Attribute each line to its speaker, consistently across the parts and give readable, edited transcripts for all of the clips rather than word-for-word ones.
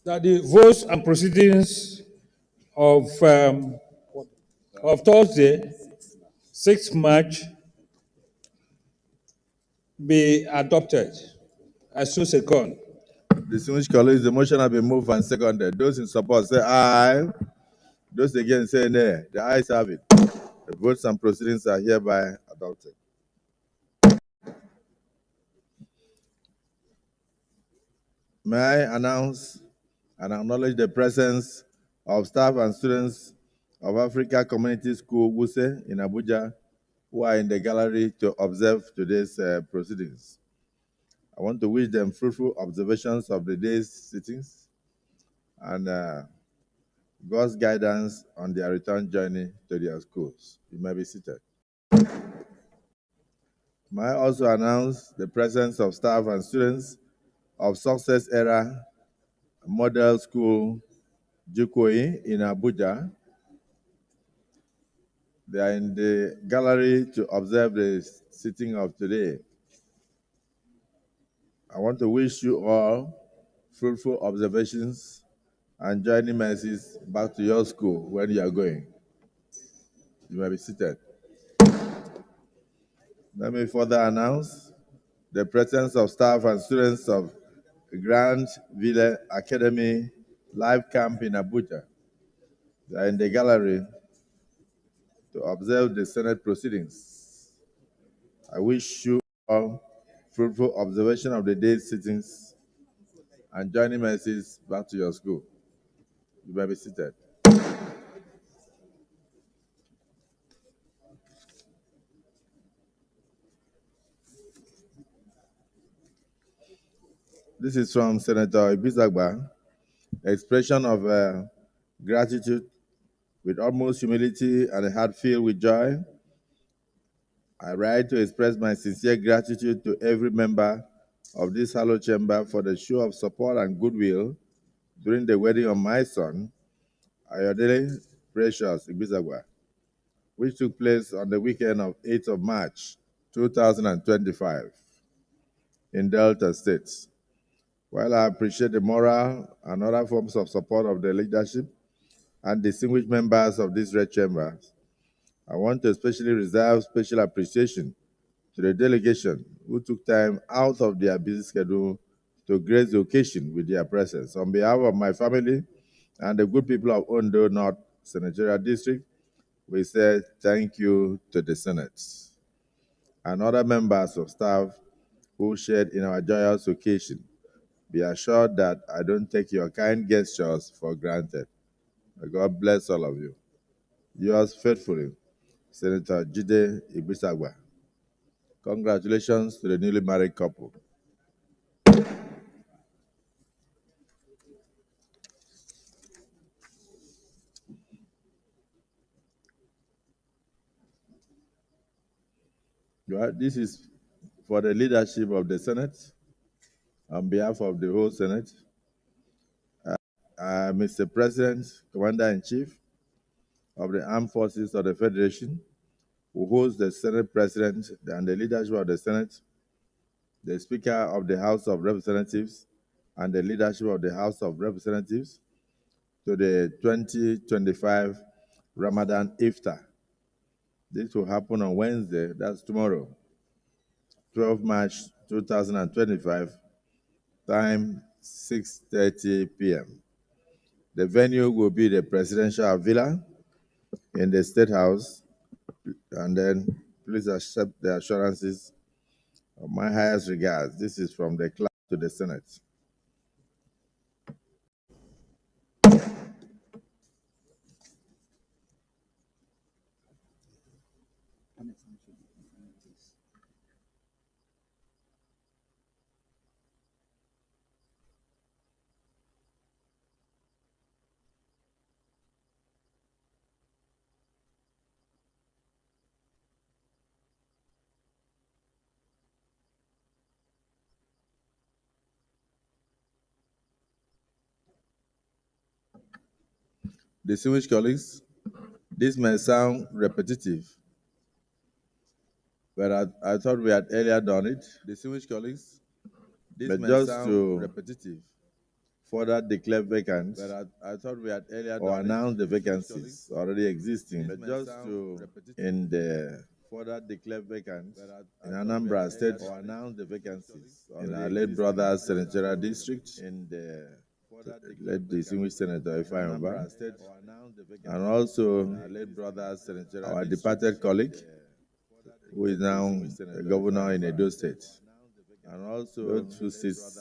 Speaker 1: that the votes and proceedings of Thursday, 6th March, be adopted. I so second.
Speaker 2: Distinguished colleagues, the motion has been moved and seconded. Those in support say aye. Those against say nay. The ayes have it. The votes and proceedings are hereby adopted. May I announce and acknowledge the presence of staff and students of Africa Community School, Wuse, in Abuja, who are in the gallery to observe today's proceedings. I want to wish them fruitful observations of the day's sittings and God's guidance on their return journey to their schools. You may be seated. May I also announce the presence of staff and students of Success Era Model School, Jukoi, in Abuja. They are in the gallery to observe the sitting of today. I want to wish you all fruitful observations and journey mercies back to your school when you are going. You may be seated. Let me further announce the presence of staff and students of Grand Ville Academy Live Camp in Abuja. They are in the gallery to observe the Senate proceedings. I wish you all fruitful observation of the day's sittings and journey mercies back to your school. You may be seated. This is from Senator Ibizagba, expression of gratitude with utmost humility and a heart filled with joy. I write to express my sincere gratitude to every member of this hallowed chamber for the show of support and goodwill during the wedding of my son, Ayodele Precious Ibizagwa, which took place on the weekend of 8th of March, 2025 in Delta State. While I appreciate the moral and other forms of support of the leadership and distinguished members of this red chamber, I want to especially reserve special appreciation to the delegation who took time out of their busy schedule to grace the occasion with their presence. On behalf of my family and the good people of Ondo North Senatorial District, we say thank you to the Senate and other members of staff who shared in our joyous occasion. Be assured that I don't take your kind gestures for granted. May God bless all of you. Yours faithfully, Senator Jide Ibisagwa. Congratulations to the newly married couple. This is for the leadership of the Senate, on behalf of the whole Senate. Mr. President, Commander-in-Chief of the Armed Forces of the Federation, who holds the Senate President and the leadership of the Senate, the Speaker of the House of Representatives, and the leadership of the House of Representatives, to the 2025 Ramadan Iftar. This will happen on Wednesday, that's tomorrow, 12 March 2025, time 6:30 p.m. The venue will be the Presidential Villa in the State House, and then please accept the assurances of my highest regards. This is from the clerk to the Senate. Distinguished colleagues, this may sound repetitive, but I thought we had earlier done it. Distinguished colleagues, But just to repetitive, further declare vacant, but I thought we had earlier or announce the vacancies already existing. But just to in the further declare vacant in Anambra State or announce the vacancies in our late brother's senatorial district in the late distinguished Senator Ifeanyi, and also our departed colleague, who is now a governor in Edo State. And also, those two seats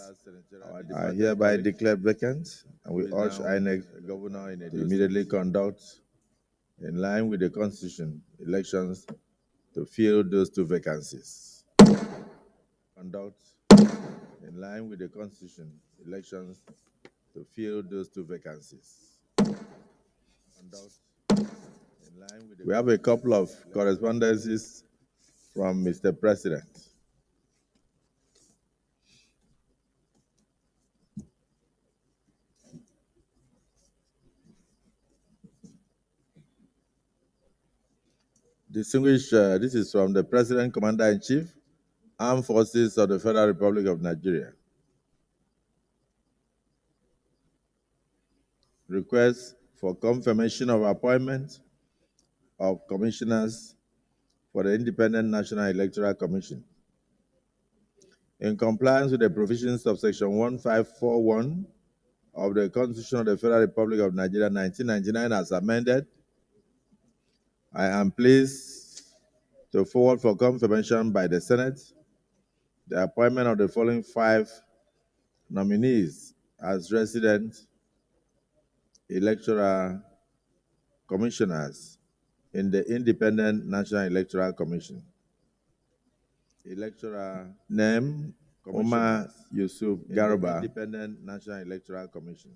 Speaker 2: are hereby declared vacant, and we urge INEC to immediately conduct, in line with the Constitution, elections to fill those two vacancies. Conduct, in line with the Constitution, elections to fill those two vacancies. We have a couple of correspondences from Mr. President. Distinguished, this is from the President, Commander-in-Chief, Armed Forces of the Federal Republic of Nigeria. Request for confirmation of appointment of commissioners for the Independent National Electoral Commission. In compliance with the provisions of Section 1541 of the Constitution of the Federal Republic of Nigeria, 1999, as amended, I am pleased to forward for confirmation by the Senate the appointment of the following 5 nominees as resident electoral commissioners in the Independent National Electoral Commission. Electoral name, Omar Yusuf Garuba, Independent National Electoral Commission.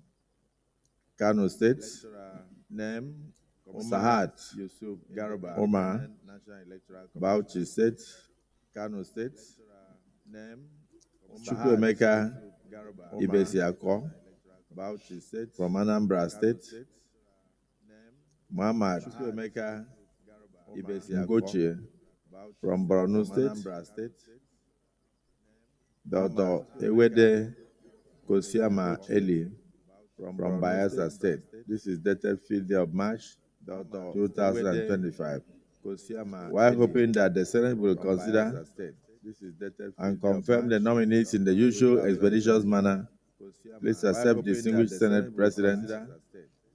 Speaker 2: Kano State. Name, Sahat Yusuf Garuba, Omar, Bauchi State. Kano State. Name, Chukwuemeka Ibesiako, Bauchi State. From Anambra State. Muhammad Chukwuemeka Ibesiako from Borno State. Dr. Ewede Kosiama Eli from Bayelsa State. This is dated 5th day of March 2025. While hoping that the Senate will consider and confirm the nominees in the usual expeditious manner, please accept, distinguished Senate President,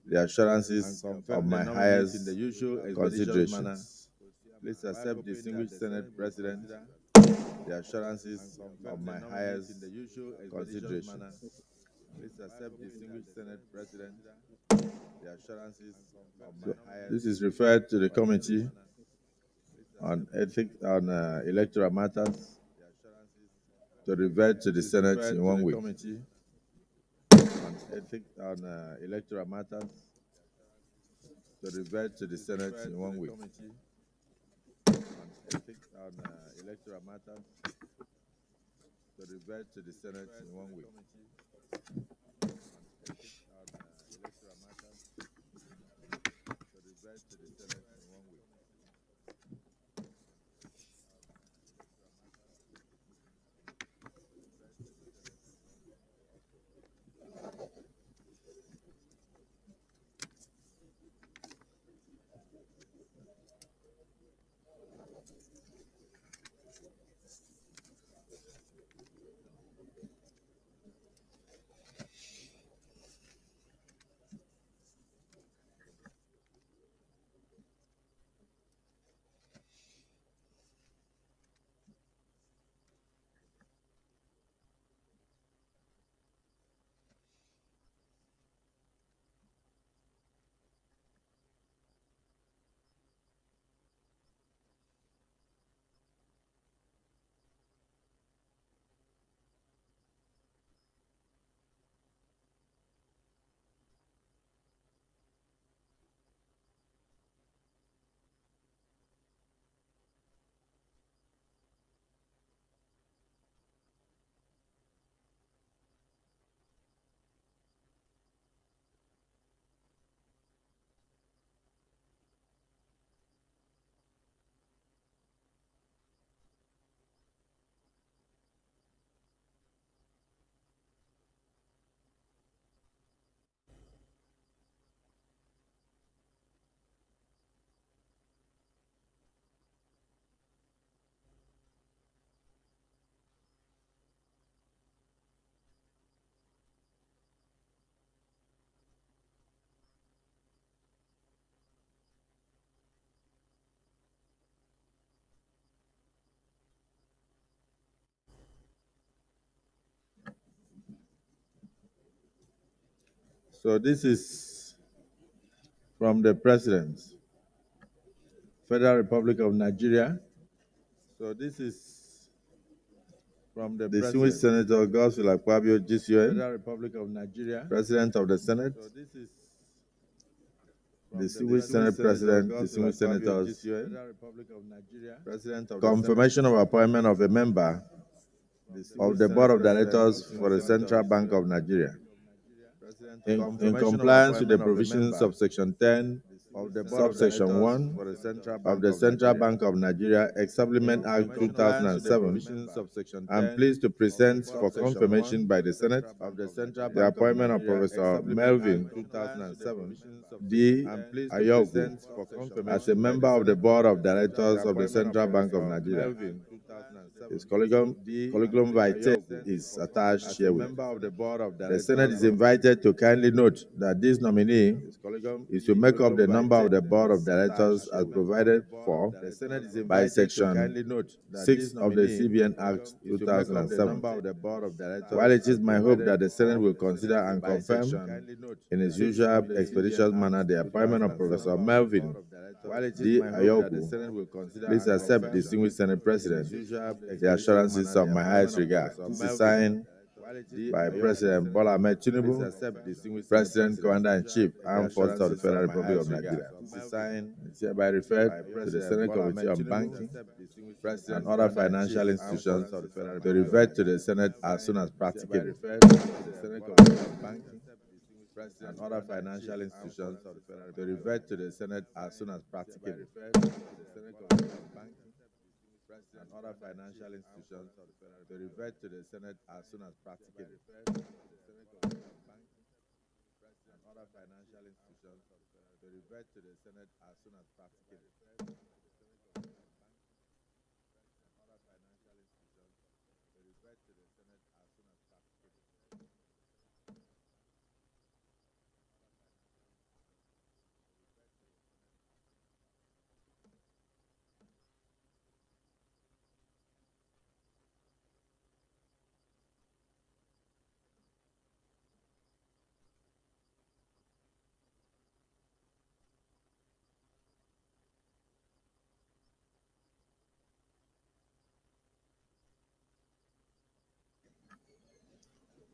Speaker 2: the assurances of my highest considerations. Please accept, distinguished Senate President, the assurances of my highest considerations. Please accept, distinguished Senate President, the assurances of my highest. This is referred to the Committee on Ethics on Electoral Matters to revert to the Senate in 1 week. Committee on Ethics on Electoral Matters to revert to the Senate in 1 week. Ethics on electoral matters to revert to the Senate in 1 week. Ethics on electoral matters to revert to the Senate in 1 week. So this is from the President, Federal Republic of Nigeria. So this is from the distinguished Senator Godswill Akpabio, GCON, Federal Republic of Nigeria, President of the Senate. So this is distinguished Senate President, distinguished Senators, Federal Republic of Nigeria, President of confirmation of appointment of a member of the Board of Directors for the Central Bank of Nigeria. In compliance with the provisions of Section 10 of the subsection 1 of the Central Bank of Nigeria, a Supplement Act 2007, I'm pleased to present for confirmation by the Senate the appointment of Professor Melvin D. Ayogu as a member of the Board of Directors of the Central Bank of Nigeria. His curriculum vitae is attached here with. The Senate is invited to kindly note that this nominee is to make up the number of the Board of Directors as provided for by Section 6 of the CBN Act 2007. While it is my hope that the Senate will consider and confirm in its usual expeditious manner the appointment of Professor Melvin D. Ayogu, please accept, distinguished Senate President, the assurances of my highest regard. This is signed by President Bola Ahmed Tinubu, President, Commander-in-Chief, Armed Forces of the Federal Republic of Nigeria. This is signed, it's hereby referred to the Senate Committee on Banking and other financial institutions to revert to the Senate as soon as practicable. And other financial institutions to revert to the Senate as soon as practicable. And other financial institutions to revert to the Senate as soon as practicable. And other financial institutions to revert to the Senate as soon as practicable.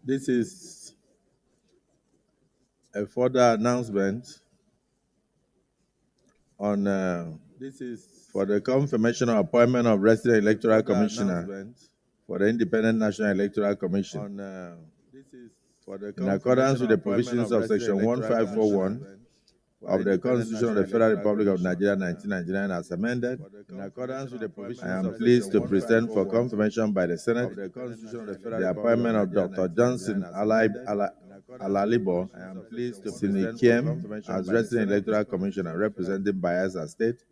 Speaker 2: This is a further announcement on for the confirmation of appointment of resident electoral commissioner for the Independent National Electoral Commission. In accordance with the provisions of Section 1541 of the Constitution of the Federal Republic of Nigeria 1999 as amended, I am pleased to present for confirmation by the Senate the appointment of Dr. Johnson Alalibo Sinikiem as resident electoral commissioner representing Bayelsa State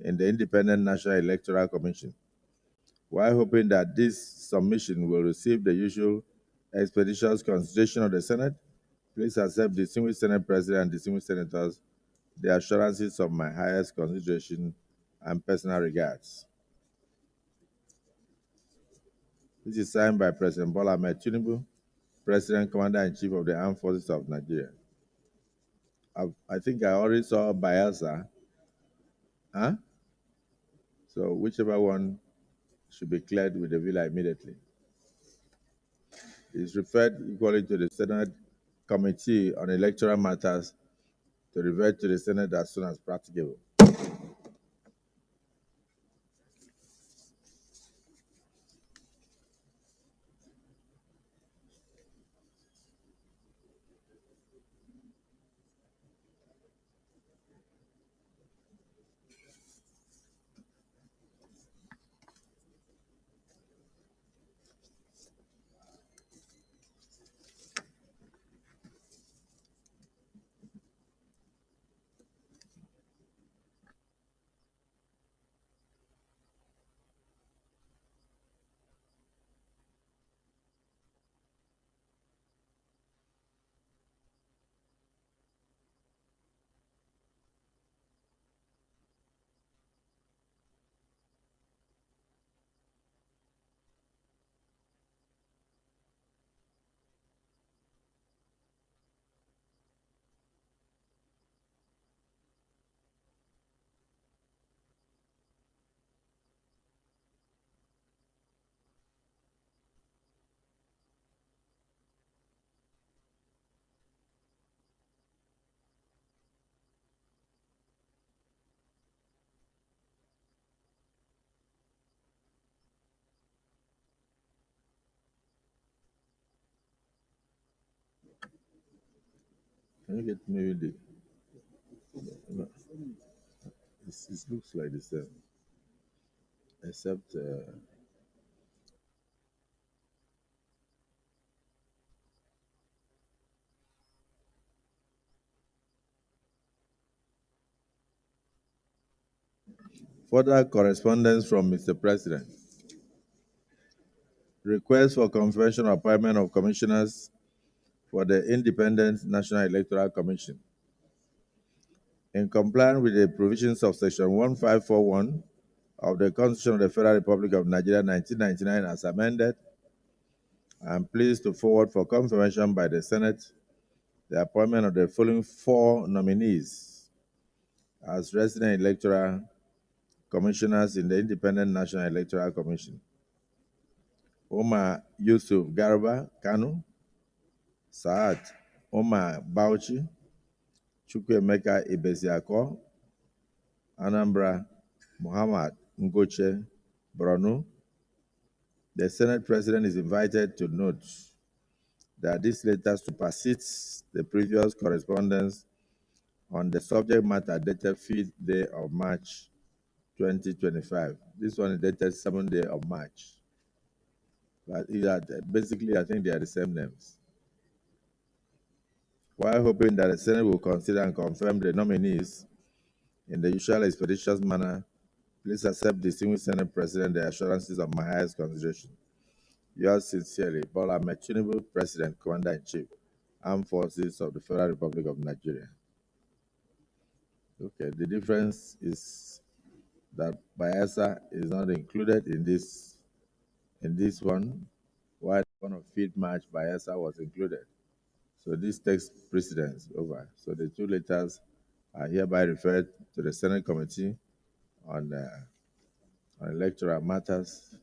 Speaker 2: in the Independent National Electoral Commission, while hoping that this submission will receive the usual expeditious consideration of the Senate. Please accept, distinguished Senate President and distinguished Senators, the assurances of my highest consideration and personal regards. This is signed by President Bola Ahmed Tinubu, President, Commander-in-Chief of the Armed Forces of Nigeria. I think I already saw Bayelsa. Huh? So whichever one should be cleared with the villa immediately. It is referred equally to the Senate Committee on Electoral Matters to revert to the Senate as soon as practicable. Can you get maybe the? It looks like the same, except. Further correspondence from Mr. President. Request for confirmation of appointment of commissioners for the Independent National Electoral Commission. In compliance with the provisions of Section 1541 of the Constitution of the Federal Republic of Nigeria 1999 as amended, I am pleased to forward for confirmation by the Senate the appointment of the following 4 nominees as resident electoral commissioners in the Independent National Electoral Commission. Omar Yusuf Garba Kanu, Saad Omar Bauchi, Chukwuemeka Ibesiako, Anambra Muhammad Ngoche Borno. The Senate President is invited to note that this letter supersedes the previous correspondence on the subject matter dated 5th day of March 2025. This one is dated 7th day of March. But basically, I think they are the same names. While hoping that the Senate will consider and confirm the nominees in the usual expeditious manner, please accept, distinguished Senate President, the assurances of my highest consideration. Yours sincerely, Bola Tinubu, President, Commander-in-Chief, Armed Forces of the Federal Republic of Nigeria. Okay, the difference is that Bayelsa is not included in this one, while one of 5th March, Bayelsa was included. So this takes precedence over. So the 2 letters are hereby referred to the Senate Committee on Electoral Matters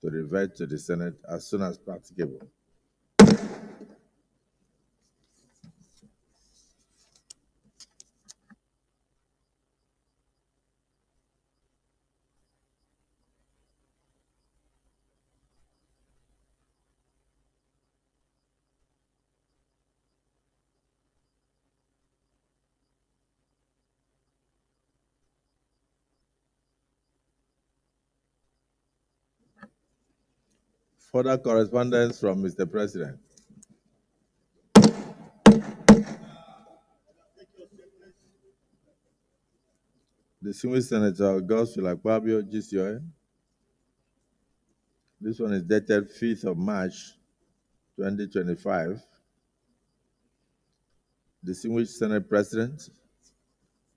Speaker 2: to revert to the Senate as soon as practicable. Further correspondence from Mr. President. Distinguished Senator Godswill Akpabio, GCOA. This one is dated 5th of March 2025. Distinguished Senate President,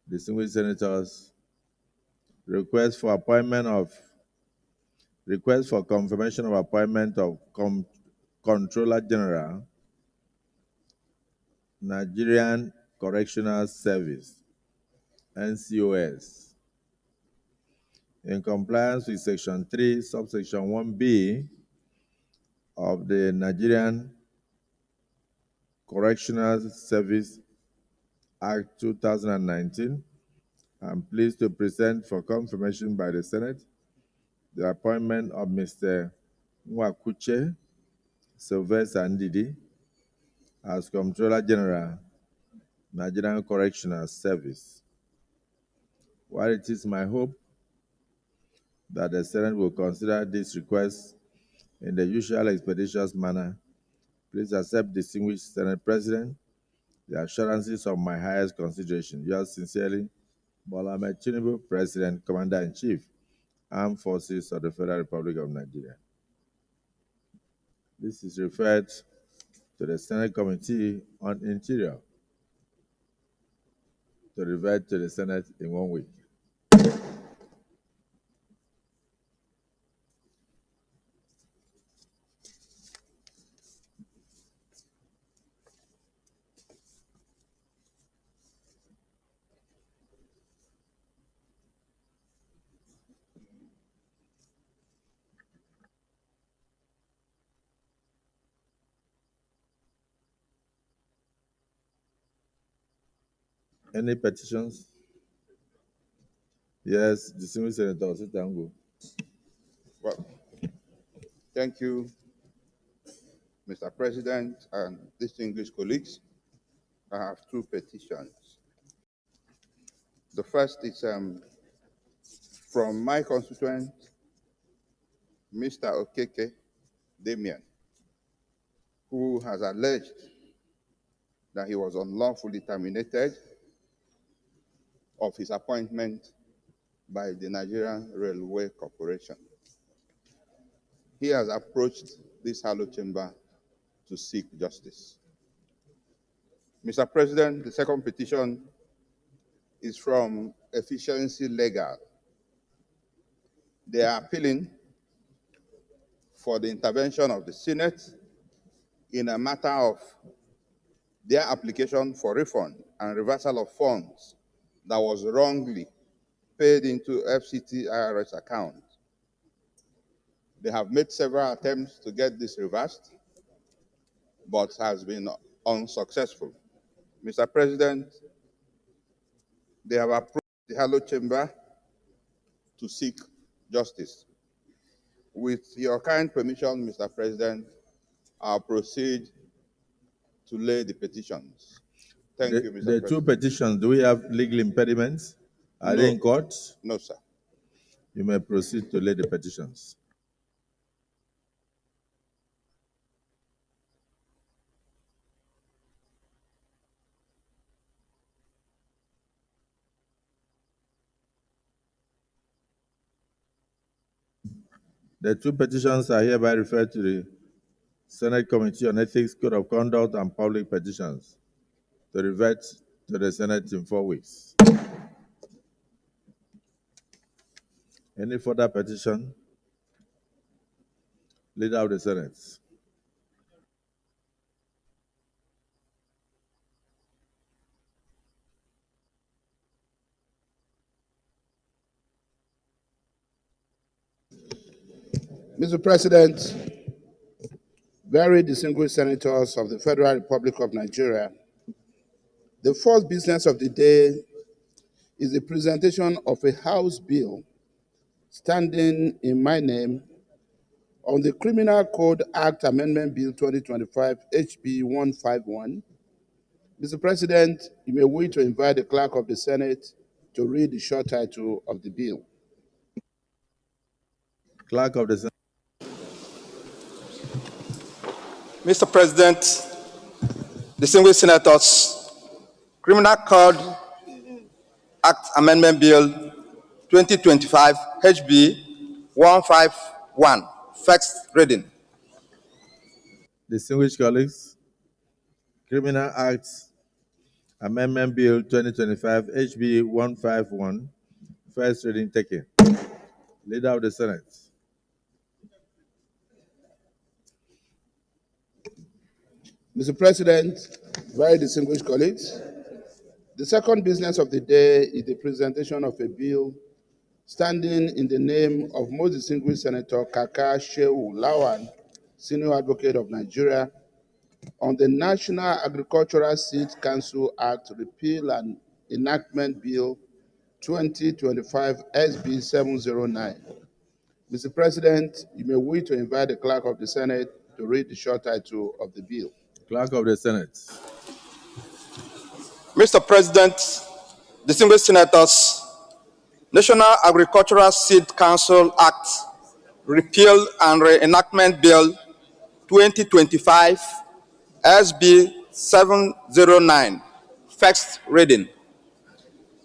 Speaker 2: distinguished senators, request for confirmation of appointment of Controller General, Nigerian Correctional Service, NCOS. In compliance with Section 3, subsection 1B of the Nigerian Correctional Service Act 2019, I'm pleased to present for confirmation by the Senate the appointment of Mr. Nwakuche Sylvester Ndidi as Comptroller General, Nigerian Correctional Service. While it is my hope that the Senate will consider this request in the usual expeditious manner, please accept, distinguished Senate President, the assurances of my highest consideration. Yours sincerely, Bola Tinubu, President, Commander-in-Chief, Armed Forces of the Federal Republic of Nigeria. This is referred to the Senate Committee on Interior to revert to the Senate in 1 week. Any petitions? Yes, distinguished Senator Sitango.
Speaker 3: Well, thank you, Mr. President and distinguished colleagues. I have two petitions. The first is from my constituent, Mr. Okeke Damien, who has alleged that he was unlawfully terminated of his appointment by the Nigerian Railway Corporation. He has approached this Hollow Chamber to seek justice. Mr. President, the second petition is from Efficiency Legal. They are appealing for the intervention of the Senate in a matter of their application for refund and reversal of funds that was wrongly paid into FCT IRS account. They have made several attempts to get this reversed, but has been unsuccessful. Mr. President, they have approached the Hollow Chamber to seek justice. With your kind permission, Mr. President, I'll proceed to lay the petitions. Thank you, Mr. President.
Speaker 2: The two petitions, do we have legal impediments? Are they in court?
Speaker 3: No, sir.
Speaker 2: You may proceed to lay the petitions. The two petitions are hereby referred to the Senate Committee on Ethics, Code of Conduct, and Public Petitions to revert to the Senate in 4 weeks. Any further petition? Leader of the Senate.
Speaker 4: Mr. President, very distinguished senators of the Federal Republic of Nigeria, the first business of the day is the presentation of a House bill standing in my name on the Criminal Code Act Amendment Bill 2025, HB 151. Mr. President, you may wish to invite the Clerk of the Senate to read the short title of the bill.
Speaker 2: Clerk of the Senate.
Speaker 5: Mr. President, distinguished senators, Criminal Code Act Amendment Bill 2025 HB 151, first reading.
Speaker 2: Distinguished colleagues, Criminal Act Amendment Bill 2025 HB 151, first reading taken. Leader of the Senate.
Speaker 4: Mr. President, very distinguished colleagues, the second business of the day is the presentation of a bill standing in the name of most distinguished Senator Kaka Shehu Lawan, Senior Advocate of Nigeria, on the National Agricultural Seed Council Act Repeal and Enactment Bill 2025 SB 709. Mr. President, you may wish to invite the Clerk of the Senate to read the short title of the bill.
Speaker 2: Clerk of the Senate.
Speaker 5: Mr. President, distinguished senators, National Agricultural Seed Council Act Repeal and Reenactment Bill 2025 SB 709, first reading.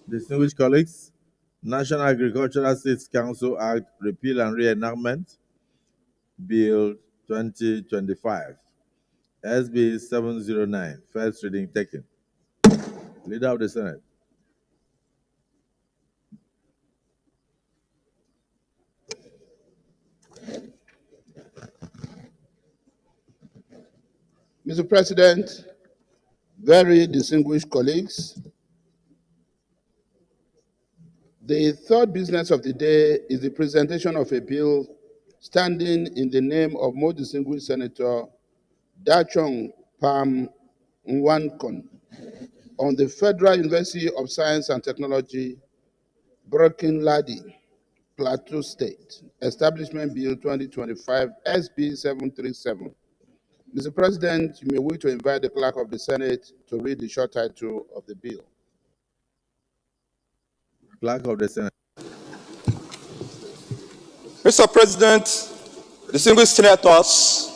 Speaker 2: Distinguished colleagues, National Agricultural Seeds Council Act Repeal and Reenactment Bill 2025 SB 709, first reading taken. Leader of the Senate.
Speaker 4: Mr. President, very distinguished colleagues, the third business of the day is the presentation of a bill standing in the name of most distinguished Senator Dachong Pam Nwankon on the Federal University of Science and Technology, Burkinladi, Plateau State, Establishment Bill 2025 SB 737. Mr. President, you may wish to invite the Clerk of the Senate to read the short title of the bill.
Speaker 2: Clerk of the Senate.
Speaker 5: Mr. President, distinguished senators,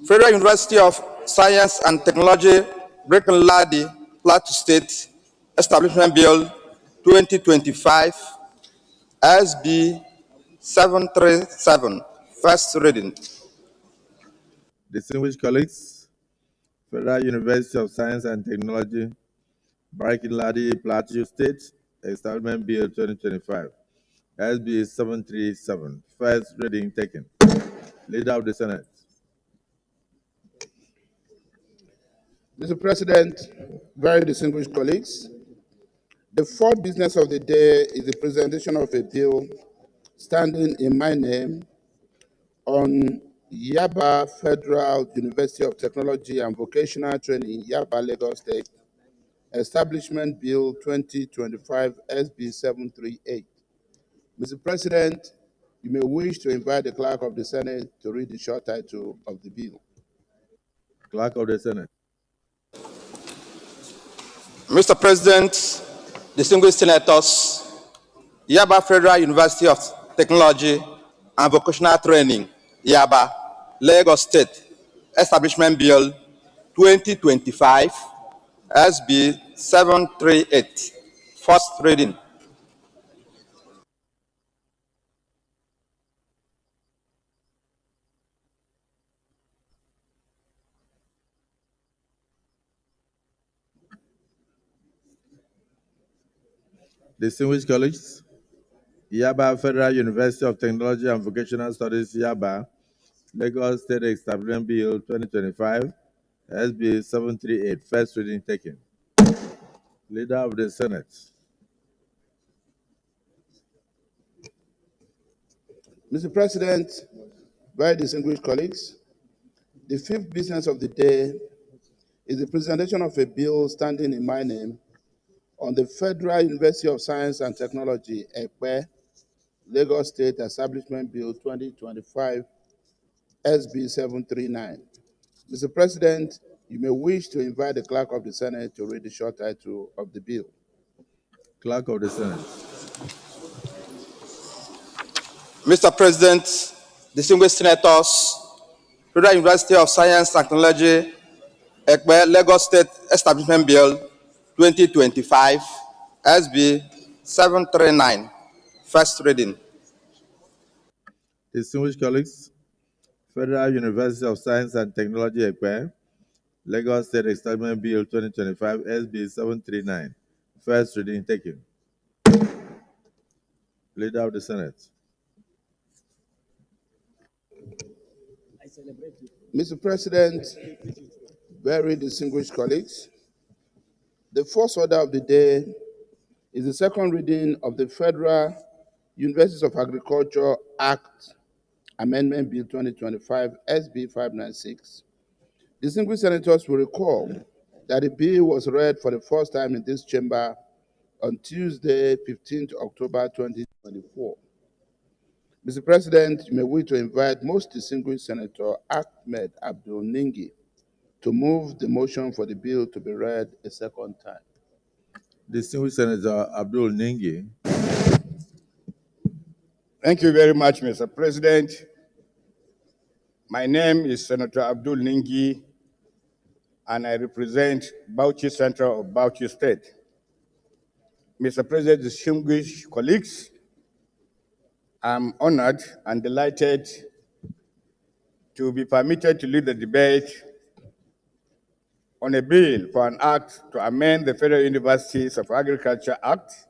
Speaker 5: Federal University of Science and Technology, Plenary, Plateau State, Establishment Bill 2025, SB 737, first reading.
Speaker 2: Distinguished colleagues, Federal University of Science and Technology, Ladi, Plateau State, Establishment Bill 2025, SB 737, first reading taken. Leader of the Senate.
Speaker 4: Mr. President, very distinguished colleagues, the fourth business of the day is the presentation of a bill standing in my name on Yaba Federal University of Technology and Vocational Training, Yaba, Lagos State, Establishment Bill 2025 SB 738. Mr. President, you may wish to invite the Clerk of the Senate to read the short title of the bill.
Speaker 2: Clerk of the Senate.
Speaker 5: Mr. President, distinguished senators, Yaba Federal University of Technology and Vocational Training, Yaba, Lagos State, Establishment Bill 2025, SB 738, first reading.
Speaker 2: Distinguished colleagues, Yaba Federal University of Technology and Vocational Studies, Yaba, Lagos State Establishment Bill 2025, SB 738, first reading taken. Leader of the Senate.
Speaker 4: Mr. President, very distinguished colleagues, the fifth business of the day is the presentation of a bill standing in my name on the Federal University of Science and Technology, Ekpe, Lagos State Establishment Bill 2025, SB 739. Mr. President, you may wish to invite the Clerk of the Senate to read the short title of the bill.
Speaker 2: Clerk of the Senate.
Speaker 5: Mr. President, distinguished senators, Federal University of Science and Technology, Ekpe, Lagos State Establishment Bill 2025, SB 739, first reading.
Speaker 2: Distinguished colleagues, Federal University of Science and Technology, Ekpe, Lagos State Establishment Bill 2025, SB 739, first reading taken. Leader of the Senate.
Speaker 4: Mr. President, very distinguished colleagues, the first order of the day is the second reading of the Federal Universities of Agriculture Act Amendment Bill 2025, SB 596. Distinguished senators will recall that the bill was read for the first time in this chamber on Tuesday, 15th October 2024. Mr. President, you may wish to invite most distinguished Senator Ahmed Abdul Ningi to move the motion for the bill to be read a second time.
Speaker 2: Distinguished Senator Abdul Ningi.
Speaker 6: Thank you very much, Mr. President. My name is Senator Abdul Ningi, and I represent Bauchi Central of Bauchi State. Mr. President, distinguished colleagues, I'm honored and delighted to be permitted to lead the debate on a bill for an act to amend the Federal Universities of Agriculture Act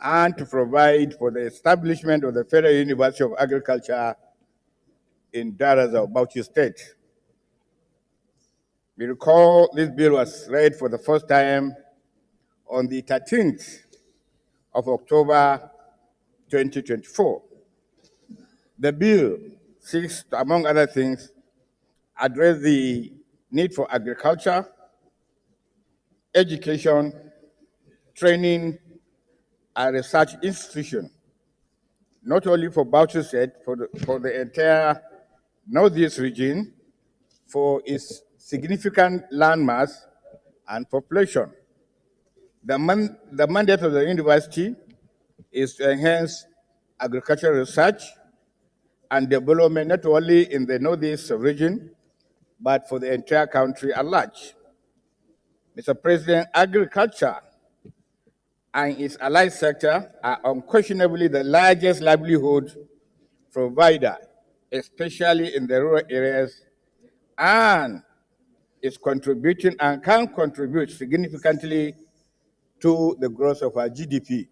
Speaker 6: and to provide for the establishment of the Federal University of Agriculture in Daraza, Bauchi State. We recall this bill was read for the first time on the 13th of October 2024. The bill seeks to, among other things, address the need for agriculture, education, training, and research institution, not only for Bauchi State, for the entire Northeast region, for its significant landmass and population. The mandate of the university is to enhance agricultural research and development not only in the Northeast region, but for the entire country at large. Mr. President, agriculture and its allied sector are unquestionably the largest livelihood provider, especially in the rural areas, and is contributing and can contribute significantly to the growth of our GDP.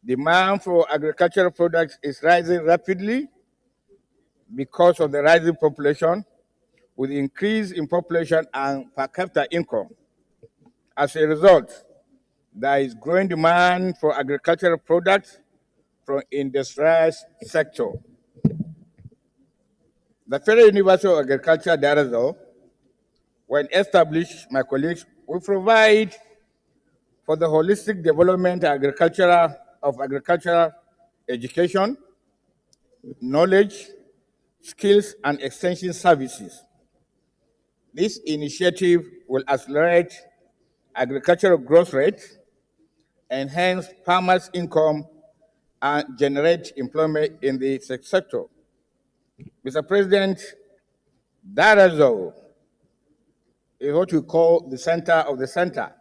Speaker 6: Demand for agricultural products is rising rapidly because of the rising population, with increase in population and per capita income. As a result, there is growing demand for agricultural products from industrialized sector. The Federal University of Agriculture, Darazau, when established, my colleagues, will provide for the holistic development of agricultural education, knowledge, skills, and extension services. This initiative will accelerate agricultural growth rate, enhance farmers' income, and generate employment in the sector. Mr. President, Darazau is what we call the center of the center.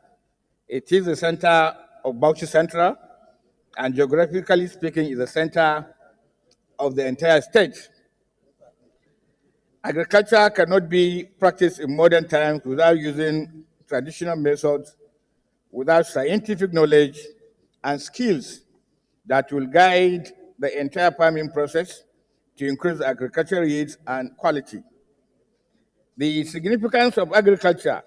Speaker 6: It is the center of Bauchi Central, and geographically speaking, is the center of the entire state. Agriculture cannot be practiced in modern times without using traditional methods, without scientific knowledge and skills that will guide the entire farming process to increase agricultural yields and quality. The significance of agriculture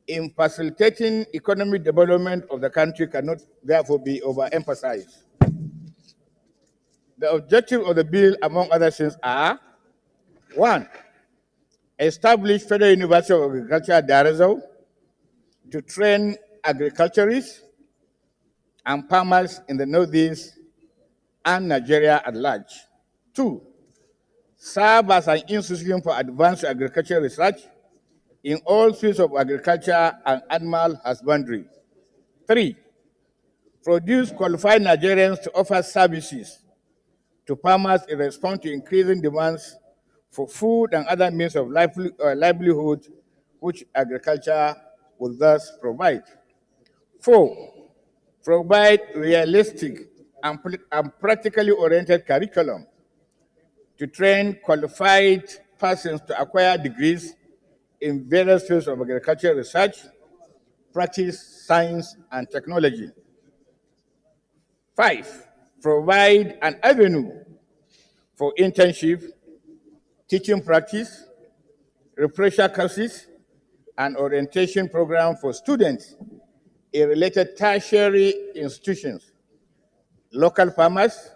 Speaker 6: in facilitating economic development of the country cannot therefore be overemphasized. The objective of the bill, among other things, are: 1, establish Federal University of Agriculture, Darazau, to train agriculturists and farmers in the Northeast and Nigeria at large. 2, serve as an institution for advanced agricultural research in all fields of agriculture and animal husbandry. 3, produce qualified Nigerians to offer services to farmers in response to increasing demands for food and other means of livelihood, which agriculture will thus provide. 4, provide realistic and practically oriented curriculum to train qualified persons to acquire degrees in various fields of agricultural research, practice, science, and technology. 5, provide an avenue for internship, teaching practice, refresher courses, and orientation program for students in related tertiary institutions, local farmers,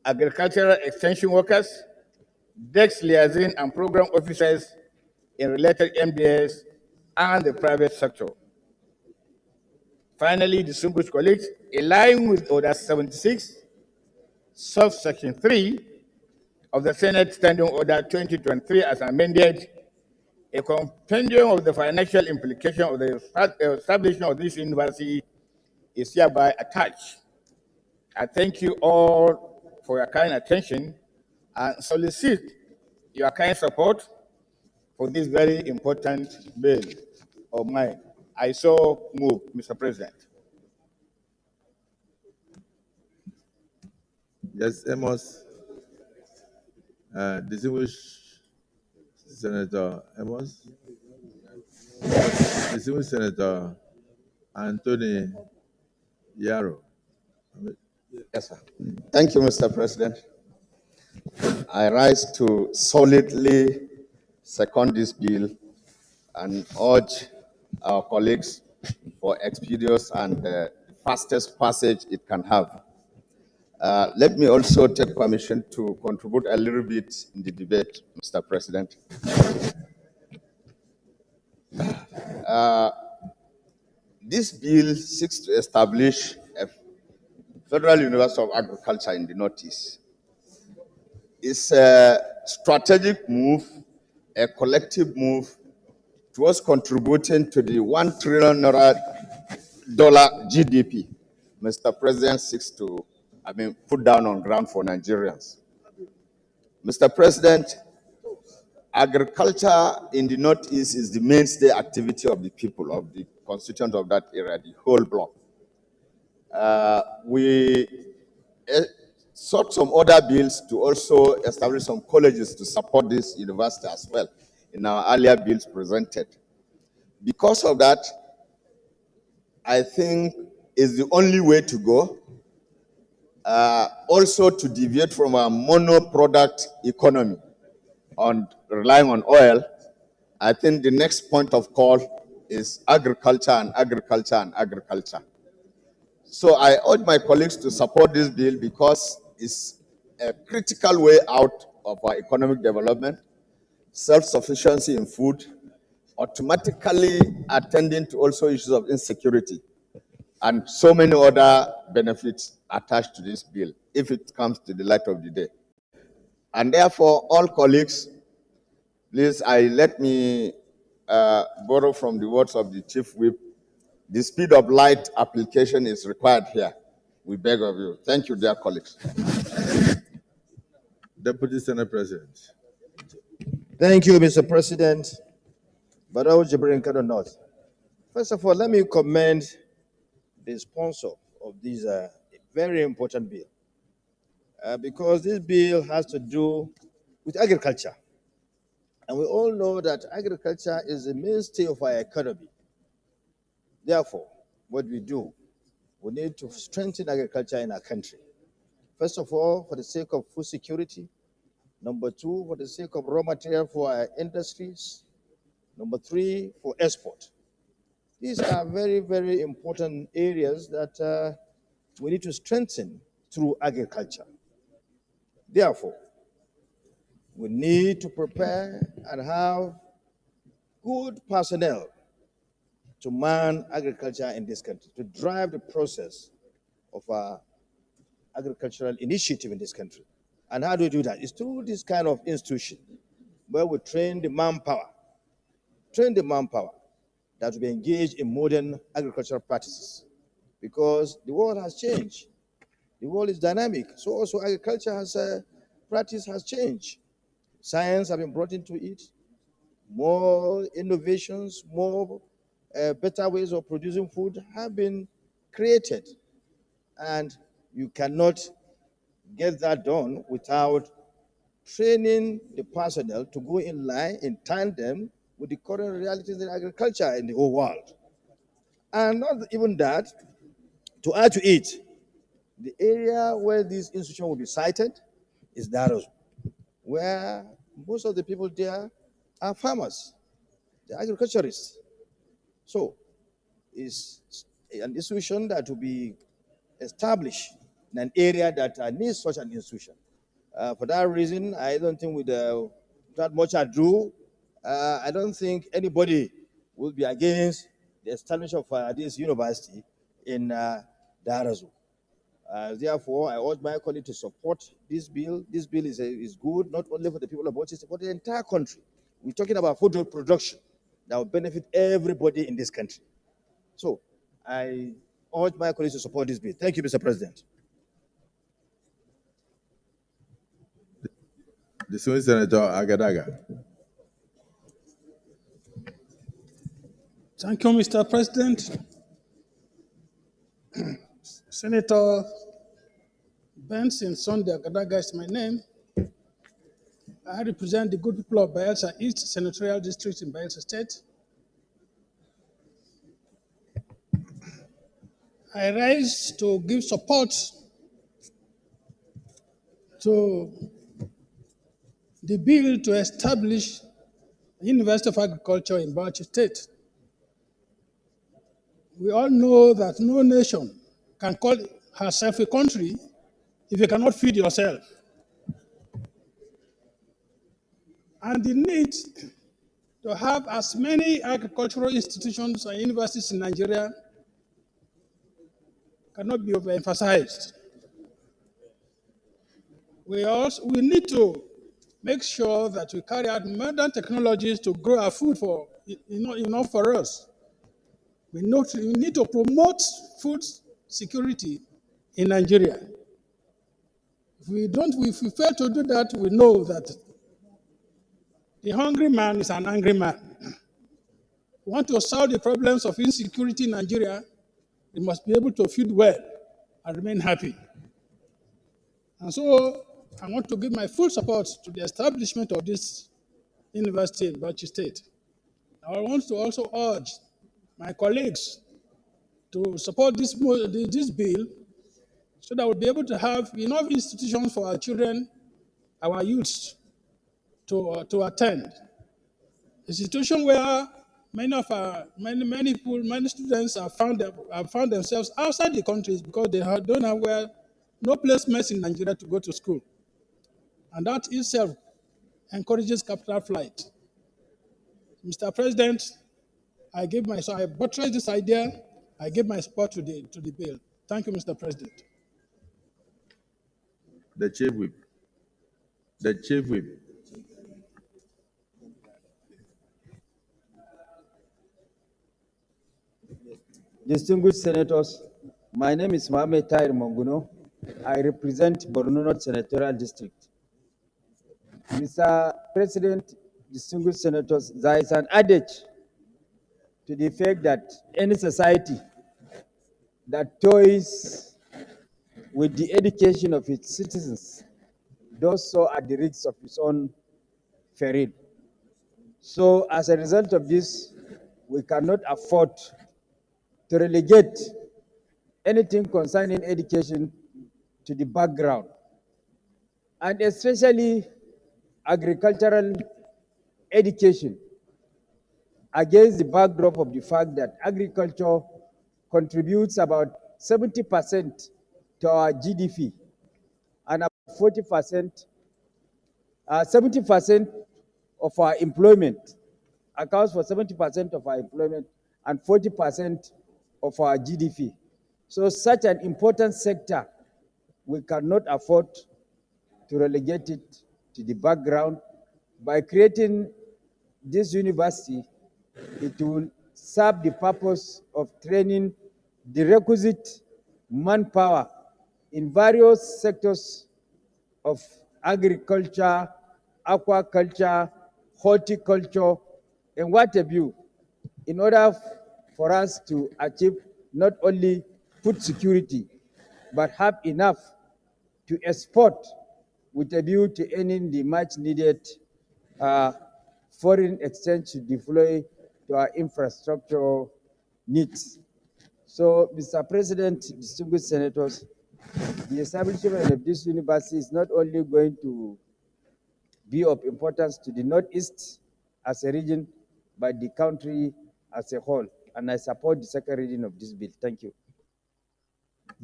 Speaker 6: agricultural extension workers, desk liaison and program officers in related MDS, and the private sector. Finally, distinguished colleagues, in line with Order 76, subsection 3 of the Senate Standing Order 2023 as amended, a compendium of the financial implication of the establishment of this university is hereby attached. I thank you all for your kind attention and solicit your kind support for this very important bill of mine. I so move, Mr. President.
Speaker 2: Yes, Amos. Distinguished Senator Amos. Distinguished Senator Anthony Yarrow.
Speaker 7: Yes, sir. Thank you, Mr. President. I rise to solidly second this bill and urge our colleagues for expeditious and fastest passage it can have. Let me also take permission to contribute a little bit in the debate, Mr. President. This bill seeks to establish a Federal University of Agriculture in the Northeast. It's a strategic move a collective move towards contributing to the $1 trillion GDP Mr. President seeks to, put down on ground for Nigerians. Mr. President, agriculture in the Northeast is the mainstay activity of the people, of the constituents of that area, the whole block. We sought some other bills to also establish some colleges to support this university as well in our earlier bills presented. Because of that, I think is the only way to go. Also to deviate from a mono-product economy on relying on oil, I think the next point of call is agriculture and agriculture and agriculture. So I urge my colleagues to support this bill because it's a critical way out of our economic development, self-sufficiency in food, automatically attending to also issues of insecurity, and so many other benefits attached to this bill, if it comes to the light of the day. And therefore, all colleagues, please, let me borrow from the words of the Chief Whip. The speed of light application is required here. We beg of you. Thank you, dear colleagues.
Speaker 2: Deputy Senate President.
Speaker 8: Thank you, Mr. President. Barao Jibrin Kano North. First of all, let me commend the sponsor of this very important bill, because this bill has to do with agriculture. And we all know that agriculture is the mainstay of our economy. Therefore, what we do, we need to strengthen agriculture in our country. First of all, for the sake of food security. Number two, for the sake of raw material for our industries. Number three, for export. These are very, very important areas that we need to strengthen through agriculture. Therefore, we need to prepare and have good personnel to man agriculture in this country, to drive the process of our agricultural initiative in this country. And how do we do that? It's through this kind of institution where we train the manpower that will be engaged in modern agricultural practices, because the world has changed. The world is dynamic. So also agriculture practice has changed. Science has been brought into it. More innovations, more better ways of producing food have been created. And you cannot get that done without training the personnel to go in line, in tandem with the current realities in agriculture in the whole world. And not even that, to add to it, the area where this institution will be sited is Daros, where most of the people there are farmers, they're agriculturists. So it's an institution that will be established in an area that needs such an institution. For that reason, I don't think without much ado, I don't think anybody will be against the establishment of this university in Darazu. Therefore, I urge my colleague to support this bill. This bill is good, not only for the people of Bauchi, but the entire country. We're talking about food production that will benefit everybody in this country. So I urge my colleagues to support this bill. Thank you, Mr. President.
Speaker 2: The Senator Agadaga.
Speaker 9: Thank you, Mr. President. Senator Benson Sunday Agadaga is my name. I represent the good people of Bayelsa East Senatorial District in Bayelsa State. I rise to give support to the bill to establish the University of Agriculture in Bauchi State. We all know that no nation can call herself a country if you cannot feed yourself. And the need to have as many agricultural institutions and universities in Nigeria cannot be overemphasized. We need to make sure that we carry out modern technologies to grow our food for for us. We need to promote food security in Nigeria. If we fail to do that, we know that the hungry man is an angry man. We want to solve the problems of insecurity in Nigeria, we must be able to feed well and remain happy. And so I want to give my full support to the establishment of this university in Bauchi State. I want to also urge my colleagues to support this bill so that we'll be able to have enough institutions for our children, our youths to attend. A situation where many students have found themselves outside the country because they don't have no placements in Nigeria to go to school. And that itself encourages capital flight. Mr. President, I buttress this idea. I give my support to the bill. Thank you, Mr. President.
Speaker 2: The Chief Whip. The Chief Whip.
Speaker 10: Distinguished Senators, my name is Mohamed Tahir Monguno. I represent Borno North Senatorial District. Mr. President, distinguished Senators, there is an adage to the effect that any society that toys with the education of its citizens does so at the risk of its own peril. So as a result of this, we cannot afford to relegate anything concerning education to the background, and especially agricultural education, against the backdrop of the fact that agriculture contributes about 70% to our GDP and about 70% of our employment, accounts for 70% of our employment and 40% of our GDP. So such an important sector, we cannot afford to relegate it to the background. By creating this university, it will serve the purpose of training the requisite manpower in various sectors of agriculture, aquaculture, horticulture, and what have you, in order for us to achieve not only food security, but have enough to export with a view to earning the much needed foreign exchange to deploy to our infrastructure needs. So, Mr. President, distinguished senators, the establishment of this university is not only going to be of importance to the Northeast as a region, but the country as a whole. And I support the second reading of this bill. Thank you.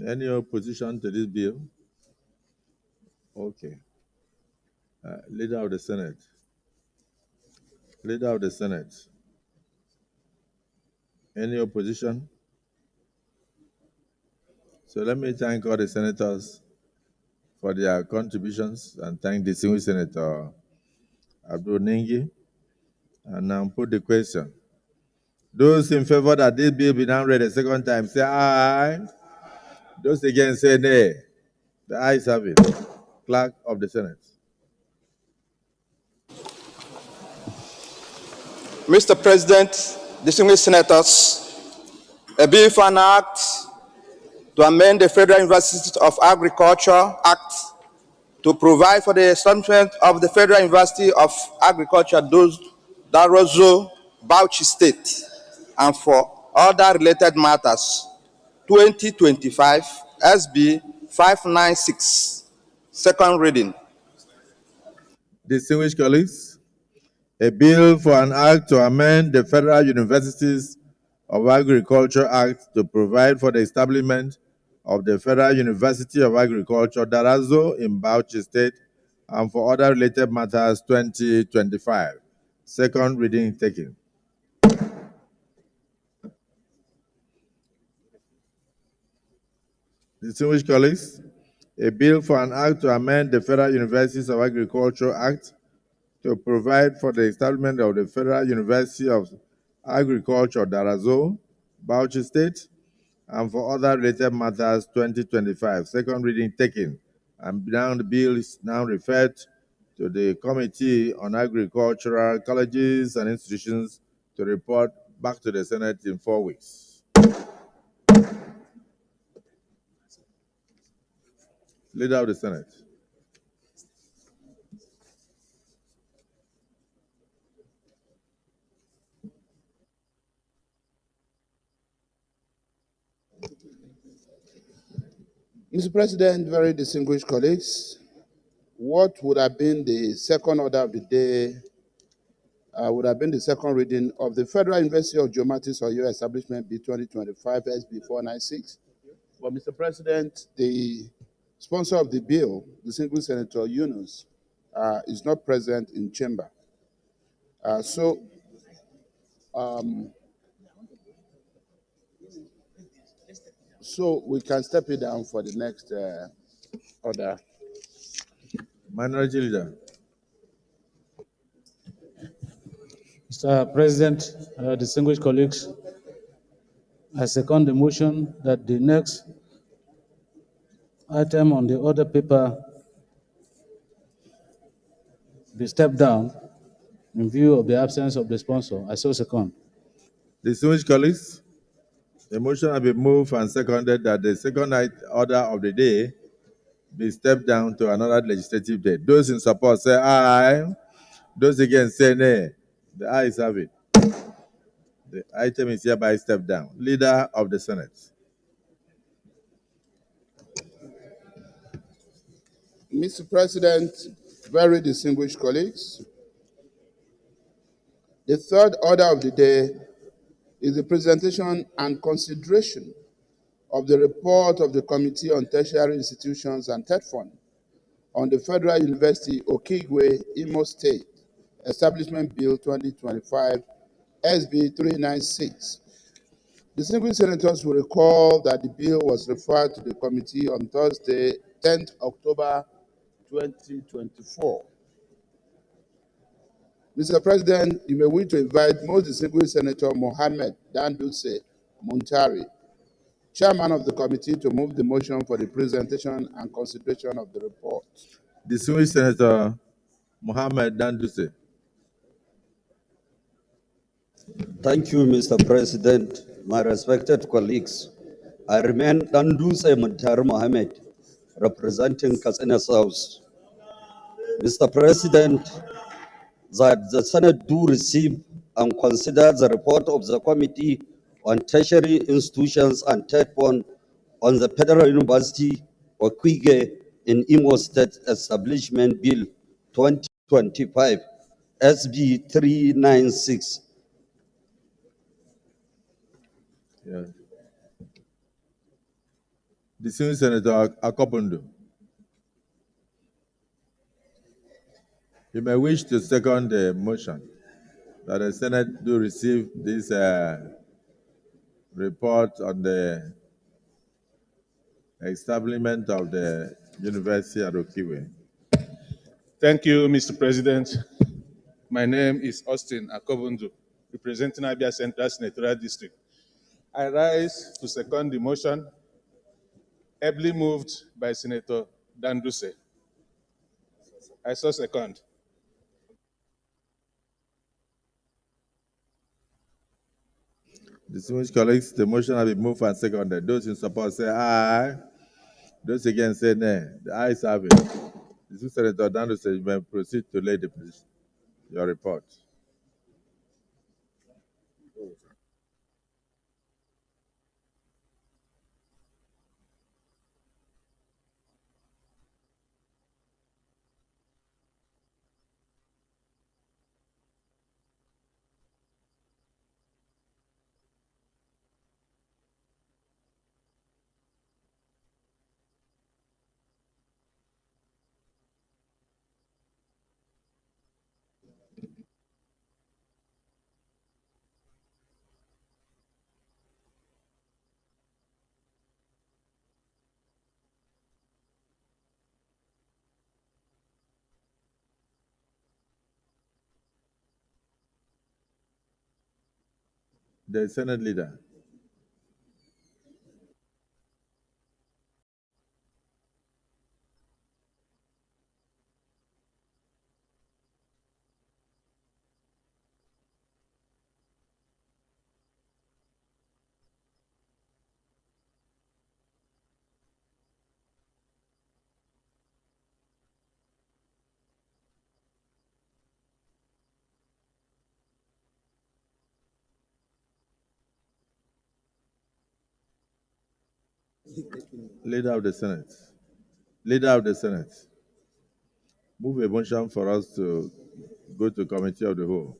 Speaker 2: Any opposition to this bill? Okay. Leader of the Senate. Leader of the Senate. Any opposition? So let me thank all the senators for their contributions and thank the distinguished Senator Abdul Ningi. And now put the question. Those in favor that this bill be now read a second time, say aye. Those against say nay. The ayes have it. Clerk of the Senate.
Speaker 5: Mr. President, distinguished senators, a bill for an act to amend the Federal University of Agriculture Act to provide for the establishment of the Federal University of Agriculture, Darozo, Bauchi State, and for other related matters, 2025, SB 596, second reading.
Speaker 2: Distinguished colleagues, a bill for an act to amend the Federal Universities of Agriculture Act to provide for the establishment of the Federal University of Agriculture, Darozo, in Bauchi State, and for other related matters, 2025. Second reading taken. Distinguished colleagues, a bill for an act to amend the Federal Universities of Agriculture Act to provide for the establishment of the Federal University of Agriculture, Darazo, Bauchi State, and for other related matters 2025. Second reading taken. And now the bill is now referred to the Committee on Agricultural Colleges and Institutions to report back to the Senate in 4 weeks. Leader of the Senate.
Speaker 4: Mr. President, very distinguished colleagues, what would have been the second order of the day would have been the second reading of the Federal University of Geomatics Oyo Establishment Bill 2025 SB 496. But Mr. President, the sponsor of the bill, distinguished Senator Yunus, is not present in chamber. So we can step it down for the next order.
Speaker 2: Minority Leader.
Speaker 1: Mr. President, distinguished colleagues, I second the motion that the next item on the order paper be stepped down in view of the absence of the sponsor. I so second.
Speaker 2: Distinguished colleagues, the motion has been moved and seconded that the second order of the day be stepped down to another legislative day. Those in support say aye. Those against say nay. The ayes have it. The item is hereby stepped down. Leader of the Senate.
Speaker 4: Mr. President, very distinguished colleagues, the third order of the day is the presentation and consideration of the report of the Committee on Tertiary Institutions and TED Fund on the Federal University Okigwe, Imo State, Establishment Bill 2025, SB 396. Distinguished senators will recall that the bill was referred to the committee on Thursday, 10th October 2024. Mr. President, you may wish to invite most distinguished Senator Mohammed Danduse Muntari, Chairman of the committee, to move the motion for the presentation and consideration of the report.
Speaker 2: Distinguished Senator Mohammed Danduse.
Speaker 11: Thank you, Mr. President. My respected colleagues, I remain Danduse Muntari Mohammed, representing Katsina South. Mr. President, that the Senate do receive and consider the report of the Committee on Tertiary Institutions and TED Fund on the Federal University of Okigwe in Imo State Establishment Bill 2025, SB 396.
Speaker 2: Yeah. Distinguished Senator Akopondo. You may wish to second the motion that the Senate do receive this report on the establishment of the University at Okigwe.
Speaker 12: Thank you, Mr. President. My name is Austin Akobundu, representing Abia Central Senatorial District. I rise to second the motion, ably moved by Senator Danduse. I so second.
Speaker 2: Distinguished colleagues, the motion has been moved and seconded. Those in support say aye. Those against say nay. The ayes have it. Distinguished Senator Danduse, you may proceed to lay your report. The Senate Leader. Leader of the Senate. Leader of the Senate. Move a motion for us to go to Committee of the Whole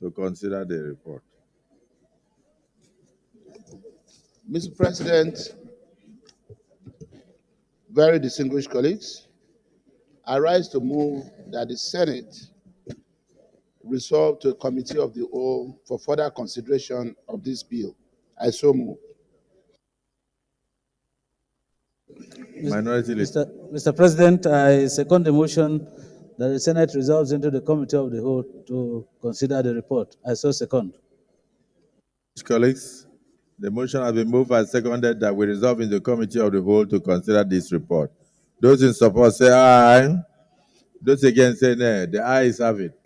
Speaker 2: to consider the report.
Speaker 4: Mr. President, very distinguished colleagues, I rise to move that the Senate resolve to a Committee of the Whole for further consideration of this bill. I so move.
Speaker 2: Minority Leader.
Speaker 1: Mr. President, I second the motion that the Senate resolves into the Committee of the Whole to consider the report. I so second.
Speaker 2: Colleagues, the motion has been moved and seconded that we resolve in the Committee of the Whole to consider this report. Those in support say aye. Those against say nay. The ayes have it.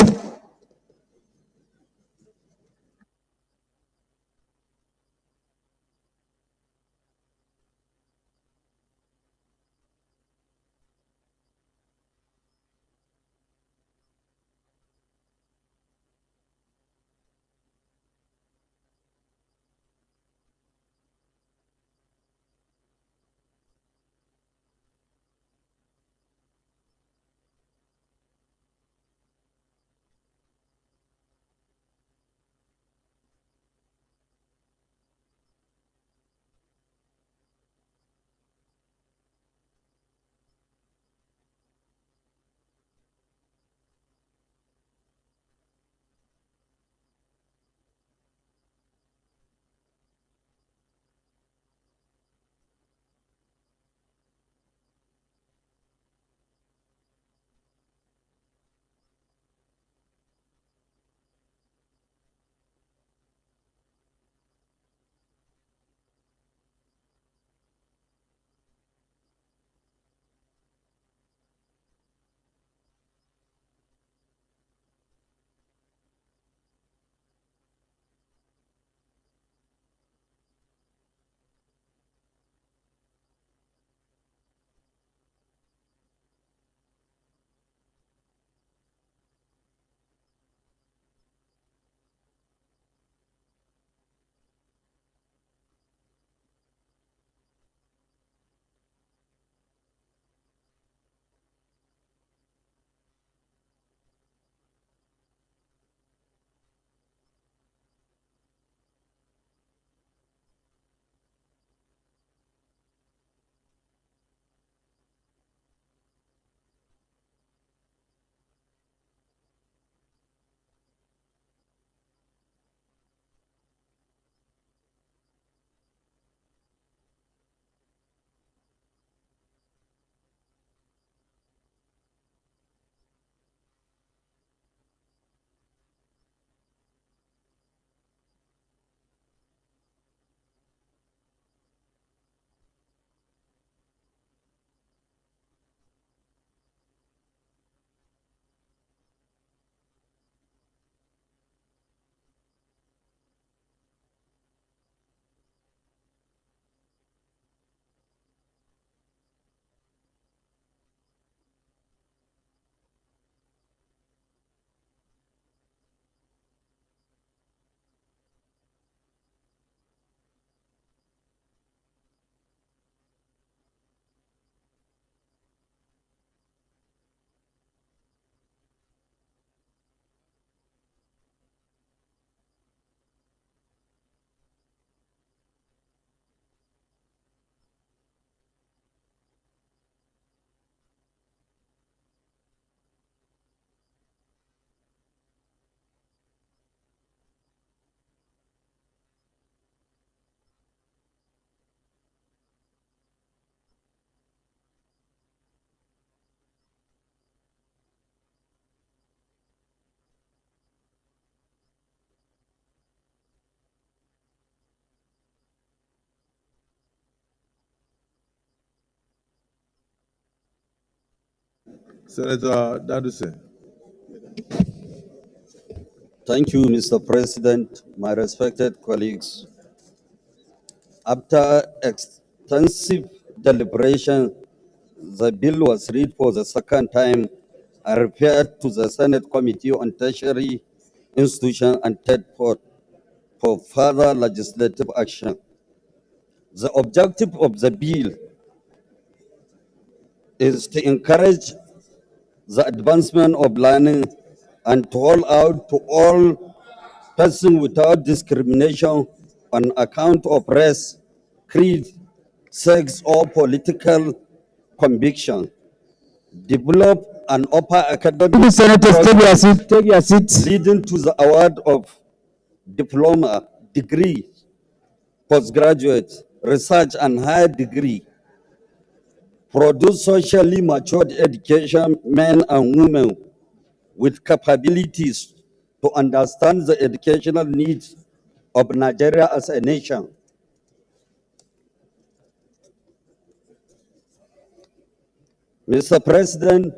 Speaker 2: Senator Daduse.
Speaker 11: Thank you, Mr. President, my respected colleagues. After extensive deliberation, the bill was read for the second time and referred to the Senate Committee on Tertiary Institutions and Third Port for further legislative action. The objective of the bill is to encourage the advancement of learning and to hold out to all persons without discrimination on account of race, creed, sex, or political conviction. Develop an upper academic
Speaker 10: Senators, take your seats.
Speaker 11: leading to the award of diploma, degree, postgraduate, research, and higher degree. Produce socially matured education men and women with capabilities to understand the educational needs of Nigeria as a nation. Mr. President,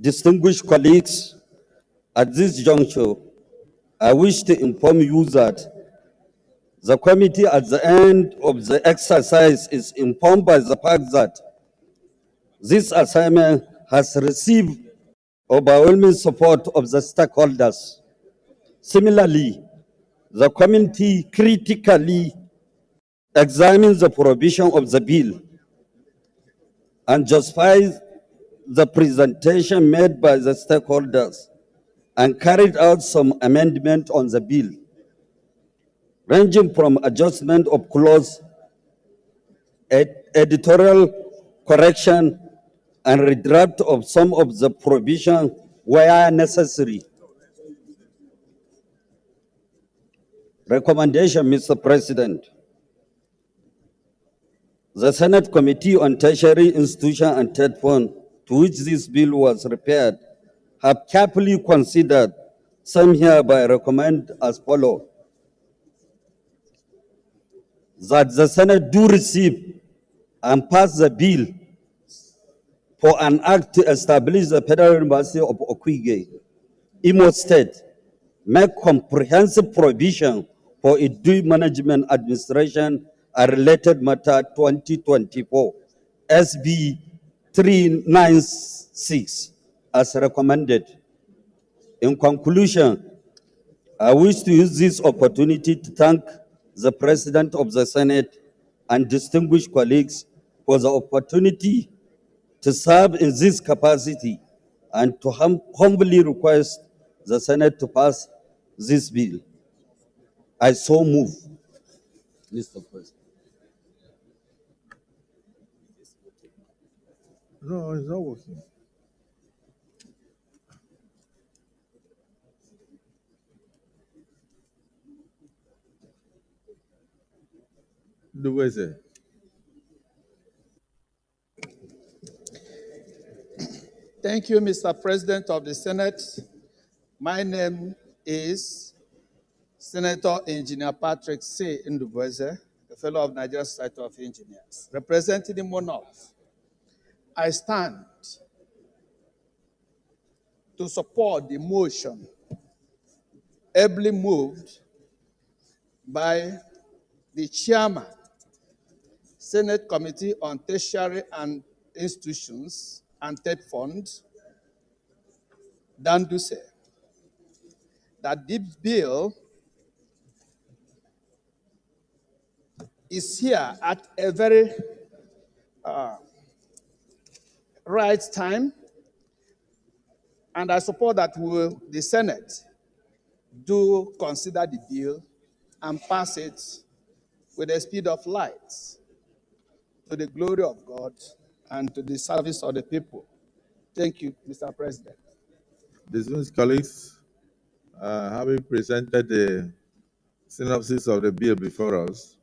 Speaker 11: distinguished colleagues, at this juncture, I wish to inform you that the committee at the end of the exercise is informed by the fact that this assignment has received overwhelming support of the stakeholders. Similarly, the committee critically examines the provision of the bill and justifies the presentation made by the stakeholders and carried out some amendment on the bill, ranging from adjustment of clause, editorial correction, and redraft of some of the provision where necessary. Recommendation, Mr. President. The Senate Committee on Tertiary Institutions and Third Fund, to which this bill was prepared, have carefully considered some hereby recommend as follows: that the Senate do receive and pass the bill for an act to establish the Federal University of Okwige, Imo State, make comprehensive provision for its due management, administration, and related matter 2024, SB 396, as recommended. In conclusion, I wish to use this opportunity to thank the President of the Senate and distinguished colleagues for the opportunity to serve in this capacity and to humbly request the Senate to pass this bill. I so move, Mr. President.
Speaker 2: No, it's not working. Do we say?
Speaker 13: Thank you, Mr. President of the Senate. My name is Senator Engineer Patrick C. Ndubueze, a fellow of Nigeria Society of Engineers, representing the North. I stand to support the motion ably moved by the chairman, Senate Committee on Tertiary and Institutions and Third Fund, Dan Duse, that this bill is here at a very right time, and I support that the Senate do consider the bill and pass it with the speed of light to the glory of God and to the service of the people. Thank you, Mr. President.
Speaker 2: Distinguished colleagues, having presented the synopsis of the bill before us,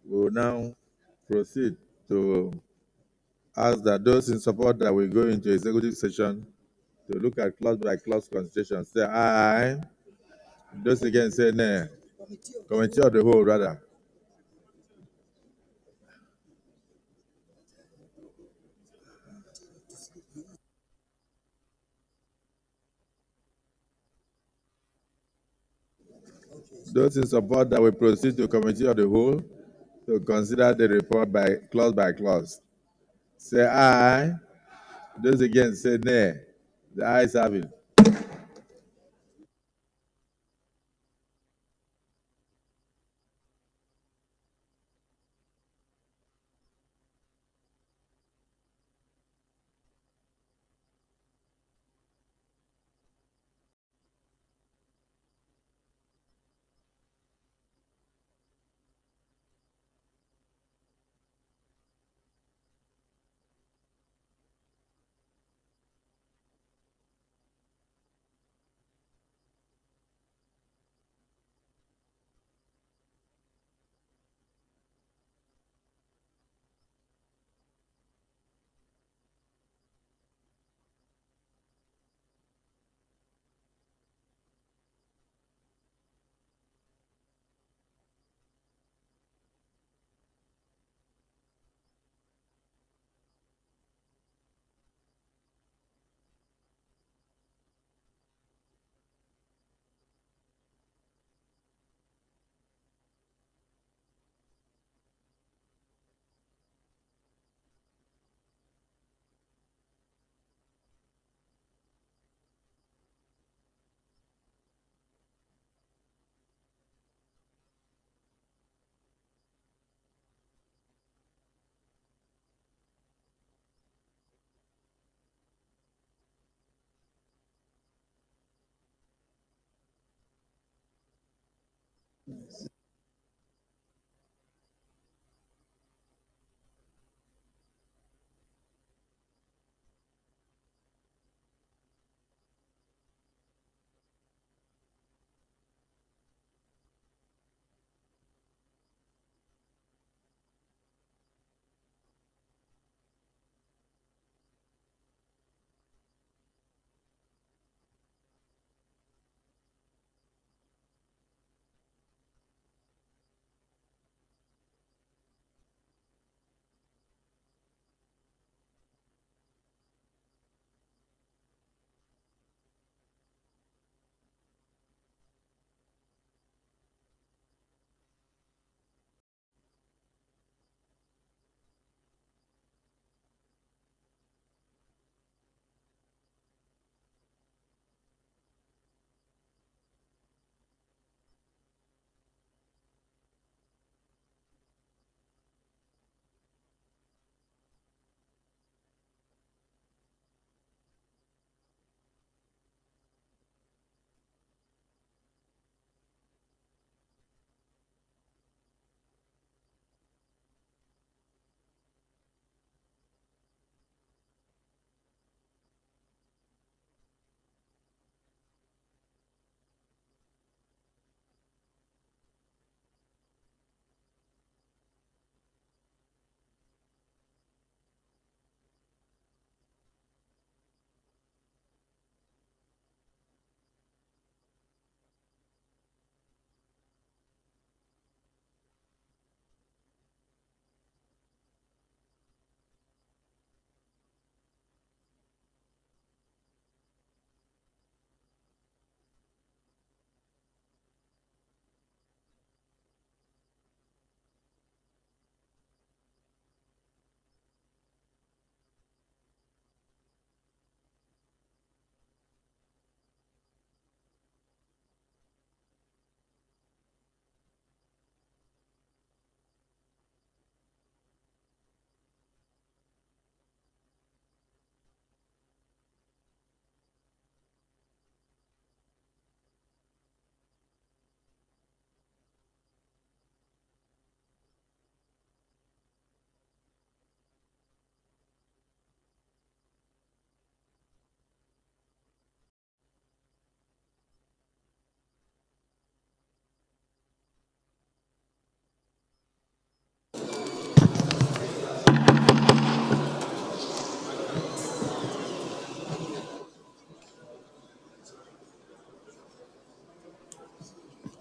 Speaker 2: we will now proceed to ask that those in support that will go into executive session to look at clause by clause consideration say aye. Those again say nay. Committee of the whole, rather. Those in support that we proceed to Committee of the Whole to consider the report by clause, say aye. Those against say nay. The ayes have it.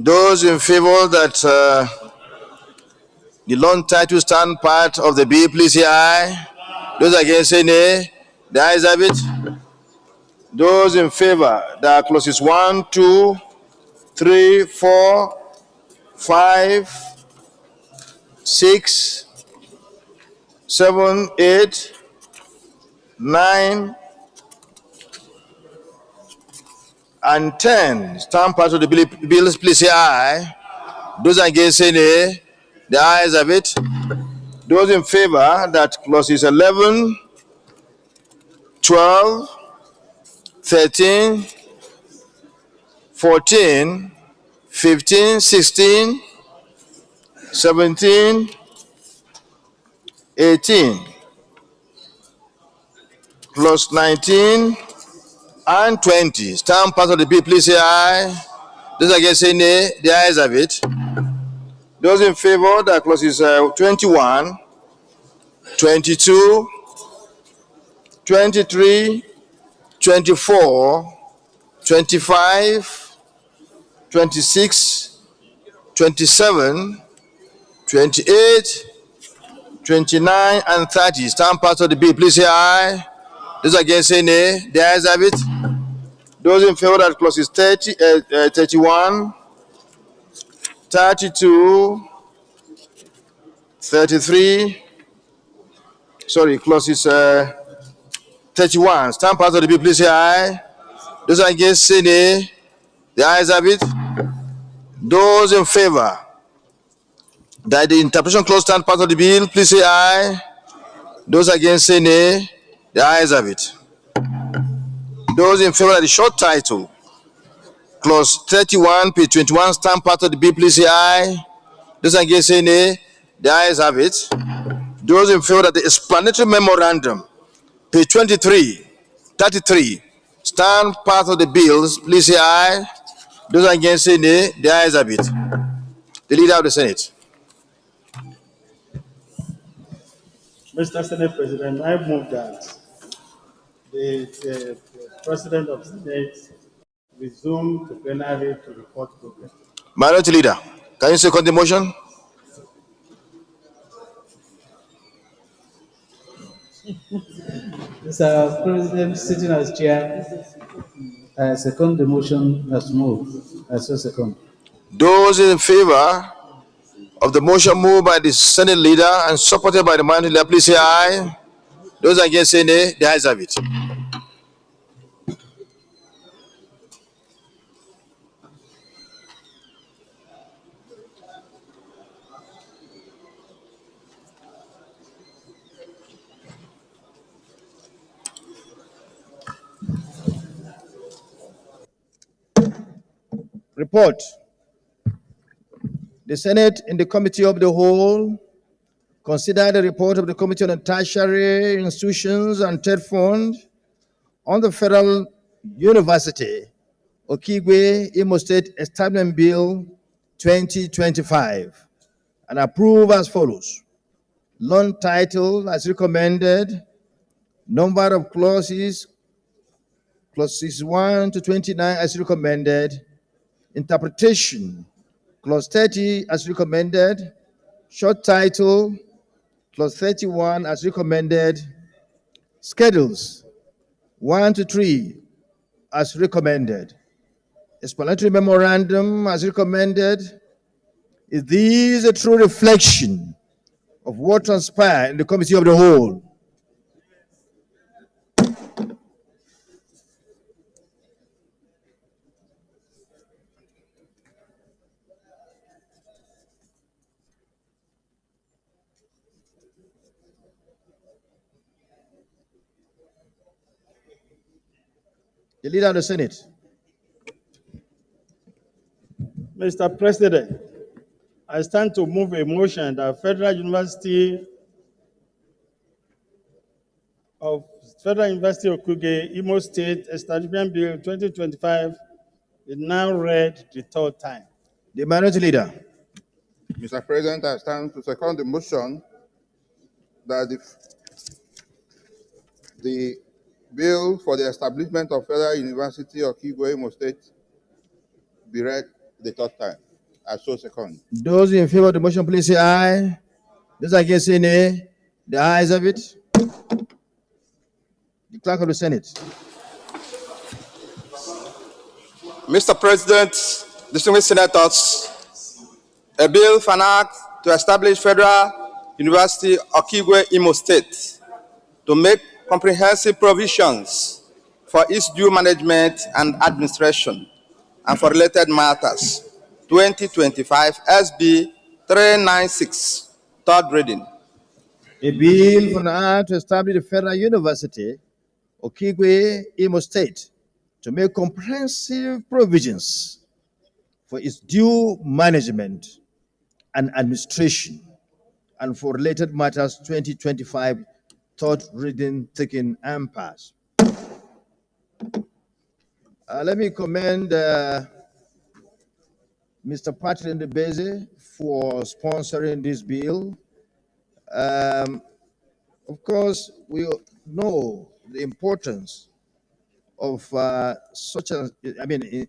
Speaker 5: Those in favor that the loan title stand part of the bill, please say aye. Those against say nay. The ayes have it. Those in favor that clauses 1, 2, 3, 4, 5, 6, 7, 8, 9, and 10. Stand part of the bill, please say aye. Those against say nay. The ayes have it. Those in favor that clauses 11, 12, 13, 14, 15, 16, 17, 18, plus 19, and 20. Stand part of the bill, please say aye. Those against say nay. The ayes have it. Those in favor that clauses 21, 22, 23, 24, 25, 26, 27, 28, 29, and 30. Stand part of the bill, please say aye. Those against say nay. The ayes have it. Those in favor that clauses 31, 32, 33, clauses 31. Stand part of the bill, please say aye. Those against say nay. The ayes have it. Those in favor that the interpretation clause stand part of the bill, please say aye. Those against say nay. The ayes have it. Those in favor of the short title, clause 31, page 21, stand part of the bill, please say aye. Those against say nay. The ayes have it. Those in favor of the explanatory memorandum, page 23, 33, stand part of the bills, please say aye. Those against say nay. The ayes have it. The Leader of the Senate.
Speaker 14: Mr. Senate President, I move that the President of the Senate resume the plenary to report progress.
Speaker 5: Minority Leader, can you second the motion?
Speaker 1: Mr. President, sitting as chair, I second the motion as moved. I so second.
Speaker 5: Those in favor of the motion moved by the Senate Leader and supported by the Minority Leader, please say aye. Those against say nay. The ayes have it.
Speaker 8: Report. The Senate in the Committee of the Whole considered the report of the Committee on Tertiary Institutions and Third Fund on the Federal University Okigwe Imo State Establishment Bill 2025 and approve as follows. Loan title as recommended, number of clauses 1 to 29 as recommended, interpretation, clause 30 as recommended, short title, clause 31 as recommended, schedules 1 to 3 as recommended, explanatory memorandum as recommended. Is this a true reflection of what transpired in the Committee of the Whole? The Leader of the Senate.
Speaker 14: Mr. President, I stand to move a motion that Federal University of Okuge, Imo State Establishment Bill 2025 is now read the third time.
Speaker 8: The Minority Leader.
Speaker 3: Mr. President, I stand to second the motion that the bill for the establishment of Federal University of Okigwe, Imo State be read the third time. I so second.
Speaker 8: Those in favor of the motion, please say aye. Those against say nay. The ayes have it. The Clerk of the Senate.
Speaker 5: Mr. President, distinguished senators, a bill for an act to establish Federal University Okigwe, Imo State, to make comprehensive provisions for its due management and administration, and for related matters, 2025 SB 396, third reading.
Speaker 8: A bill for an act to establish the Federal University, Okigwe, Imo State, to make comprehensive provisions for its due management and administration, and for related matters, 2025, third reading, taken and passed. Let me commend Mr. Patrick Ndebeze for sponsoring this bill. Of course, we know the importance of such an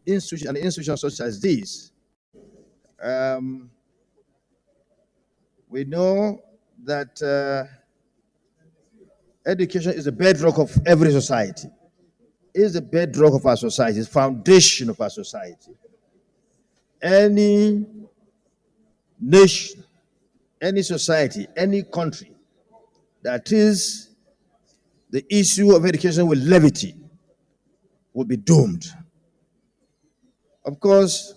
Speaker 8: institution such as this. We know that education is the bedrock of every society. It is the bedrock of our society, it's the foundation of our society. Any nation, any society, any country that is the issue of education with levity will be doomed. Of course,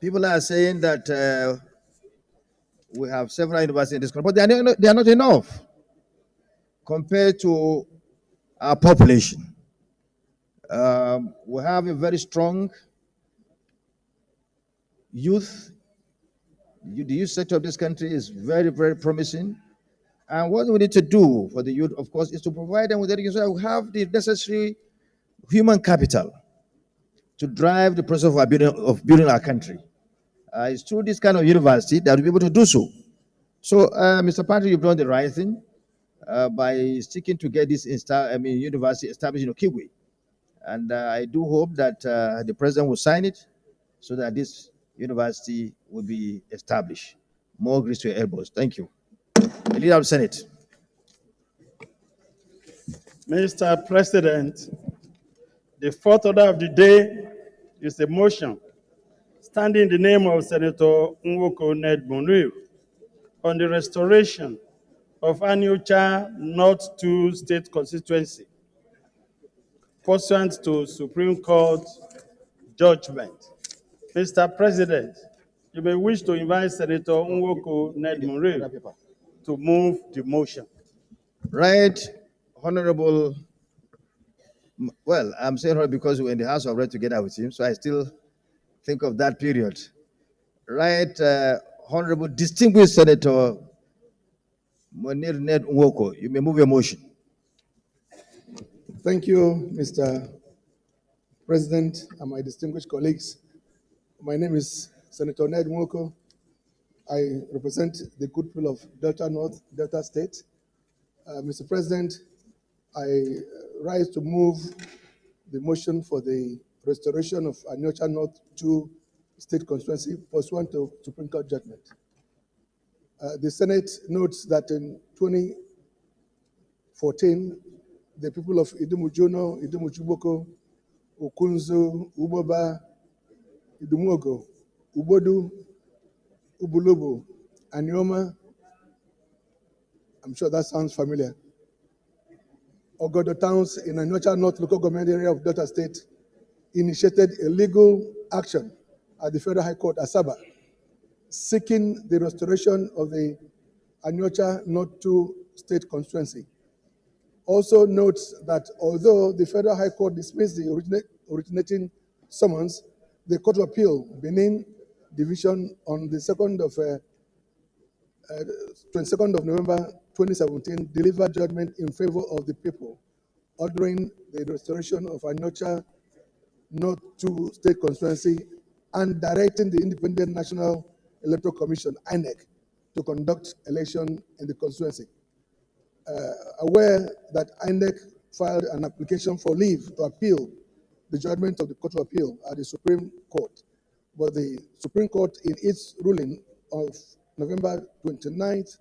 Speaker 8: people are saying that we have several universities in this country, but they are not enough compared to our population. We have a very strong youth. The youth sector of this country is very, very promising. And what we need to do for the youth, of course, is to provide them with education so that we have the necessary human capital to drive the process of building our country. It's through this kind of university that we'll be able to do so. So, Mr. Patrick, you've done the right thing by sticking to get this university established in Okigwe. And I do hope that the president will sign it so that this university will be established. More grace to your elbows. Thank you. The leader of the Senate.
Speaker 14: Mr. President, the fourth order of the day is a motion standing in the name of Senator Nwoko Ned Monreal on the restoration of Aniocha North 2 State Constituency, pursuant to Supreme Court judgment. Mr. President, you may wish to invite Senator Nwoko Ned Monreal to move the motion.
Speaker 8: Right, Honorable, well, I'm saying right because we're in the House of Rep together with him, so I still think of that period. Right, Honorable Distinguished Senator Monreal Ned Nwoko, you may move your motion.
Speaker 15: Thank you, Mr. President, and my distinguished colleagues. My name is Senator Ned Nwoko. I represent the good people of Delta North, Delta State. Mr. President, I rise to move the motion for the restoration of Aniocha North 2 State Constituency pursuant to Supreme Court judgment. The Senate notes that in 2014, the people of Idumujono, Idumuchuboko, Ukunzu, Uboba, Idumuogo, Ubodu, Ubulobo, Anioma, I'm sure that sounds familiar, Ogodo towns in Aniocha North local government area of Delta State initiated a legal action at the Federal High Court, Asaba, seeking the restoration of the Aniocha North 2 State Constituency. Also notes that although the Federal High Court dismissed the originating summons, the Court of Appeal, Benin Division, on the 22nd of November 2017, delivered judgment in favor of the people, ordering the restoration of Aniocha North 2 State Constituency and directing the Independent National Electoral Commission, INEC, to conduct election in the constituency. Aware that INEC filed an application for leave to appeal the judgment of the Court of Appeal at the Supreme Court, but the Supreme Court, in its ruling of November 29th,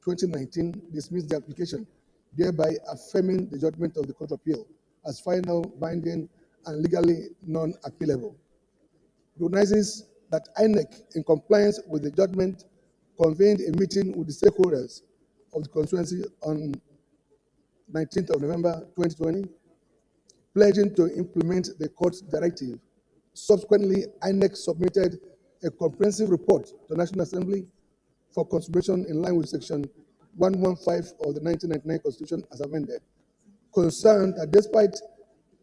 Speaker 15: 2019, dismissed the application, thereby affirming the judgment of the Court of Appeal as final, binding, and legally non-appealable. Recognizes that INEC, in compliance with the judgment, convened a meeting with the stakeholders of the constituency on 19th of November 2020, pledging to implement the court's directive. Subsequently, INEC submitted a comprehensive report to the National Assembly for consideration in line with Section 115 of the 1999 Constitution as amended, concerned that despite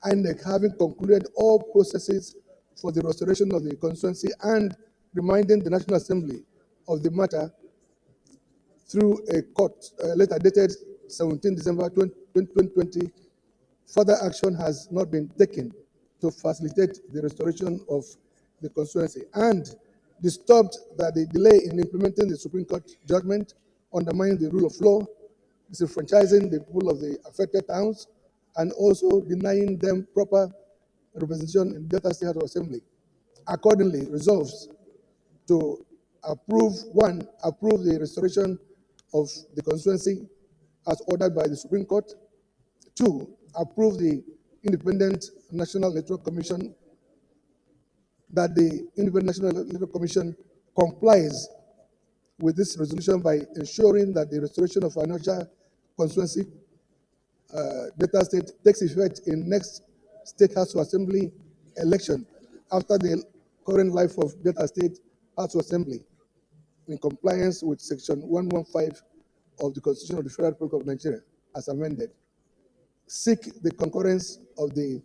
Speaker 15: INEC having concluded all processes for the restoration of the constituency and reminding the National Assembly of the matter through a court letter dated 17 December 2020, further action has not been taken to facilitate the restoration of the constituency, and disturbed that the delay in implementing the Supreme Court judgment undermines the rule of law, disenfranchising the people of the affected towns, and also denying them proper representation in Delta State House of Assembly. Accordingly, resolves to approve the restoration of the constituency as ordered by the Supreme Court. 2, approve the Independent National Electoral Commission, that the Independent National Electoral Commission complies with this resolution by ensuring that the restoration of Anocha constituency Delta State takes effect in next State House of Assembly election after the current life of Delta State House of Assembly, in compliance with Section 115 of the Constitution of the Federal Republic of Nigeria as amended. Seek the concurrence of the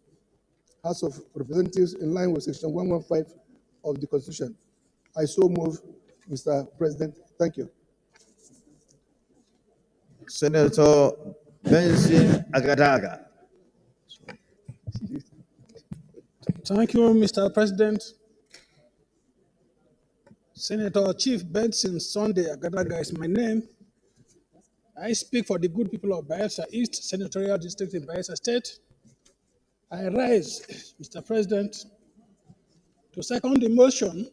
Speaker 15: House of Representatives in line with Section 115 of the Constitution. I so move, Mr. President. Thank you.
Speaker 8: Senator Benson Agadaga.
Speaker 9: Thank you, Mr. President. Senator Chief Benson Sunday Agadaga is my name. I speak for the good people of Bayelsa East Senatorial District in Bayelsa State. I rise, Mr. President, to second the motion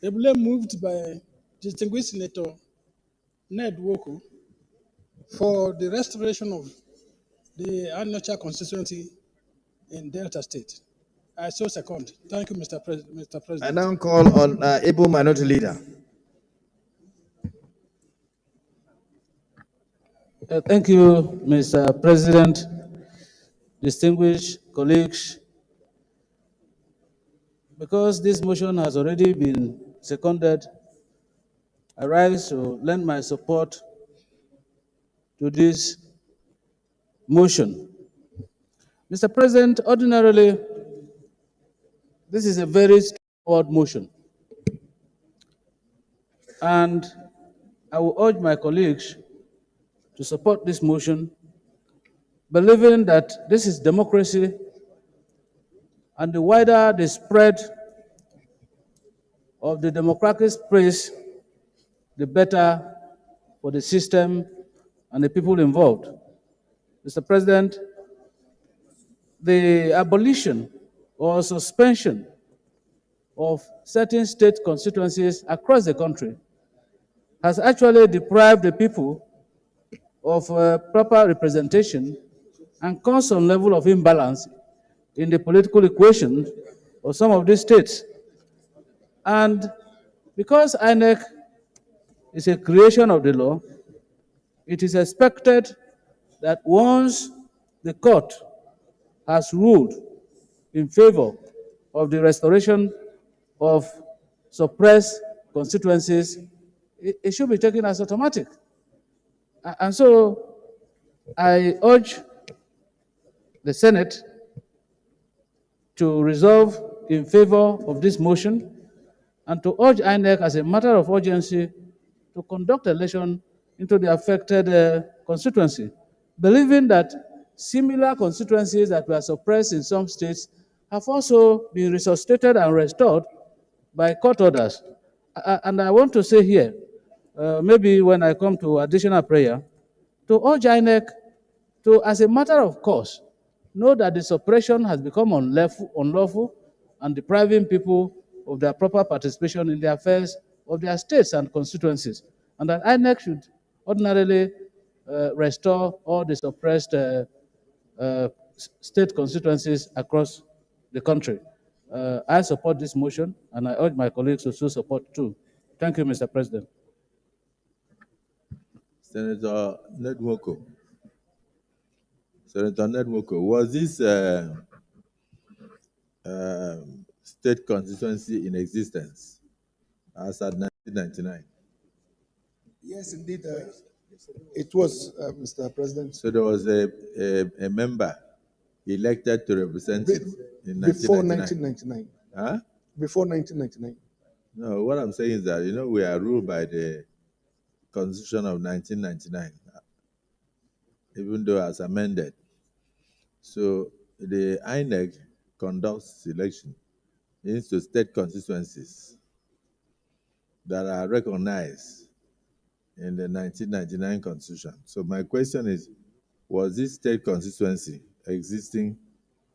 Speaker 9: ably moved by distinguished Senator Ned Nwoko for the restoration of the Anocha constituency in Delta State. I so second. Thank you, Mr. President.
Speaker 8: I now call on able minority leader.
Speaker 1: Thank you, Mr. President, distinguished colleagues. Because this motion has already been seconded, I rise to lend my support to this motion. Mr. President, ordinarily, this is a very straightforward motion. And I will urge my colleagues to support this motion, believing that this is democracy, and the wider the spread of the democratic space, the better for the system and the people involved. Mr. President, the abolition or suspension of certain state constituencies across the country has actually deprived the people of proper representation and caused some level of imbalance in the political equation of some of these states. And because INEC is a creation of the law, it is expected that once the court has ruled in favor of the restoration of suppressed constituencies, it should be taken as automatic. And so I urge the Senate to resolve in favor of this motion and to urge INEC as a matter of urgency to conduct election into the affected constituency, believing that similar constituencies that were suppressed in some states have also been resuscitated and restored by court orders. And I want to say here, maybe when I come to additional prayer, to urge INEC to, as a matter of course, know that the suppression has become unlawful and depriving people of their proper participation in the affairs of their states and constituencies, and that INEC should ordinarily restore all the suppressed state constituencies across the country. I support this motion, and I urge my colleagues to so support too. Thank you, Mr. President.
Speaker 2: Senator Nedwoko. Senator Nedwoko, was this state constituency in existence as at 1999?
Speaker 15: Yes, indeed. It was, Mr. President.
Speaker 2: So there was a member elected to represent it in 1999?
Speaker 15: Before 1999.
Speaker 2: Huh?
Speaker 15: Before 1999.
Speaker 2: No, what I'm saying is that, we are ruled by the Constitution of 1999, even though as amended. So the INEC conducts election into state constituencies that are recognized in the 1999 Constitution. So my question is, was this state constituency existing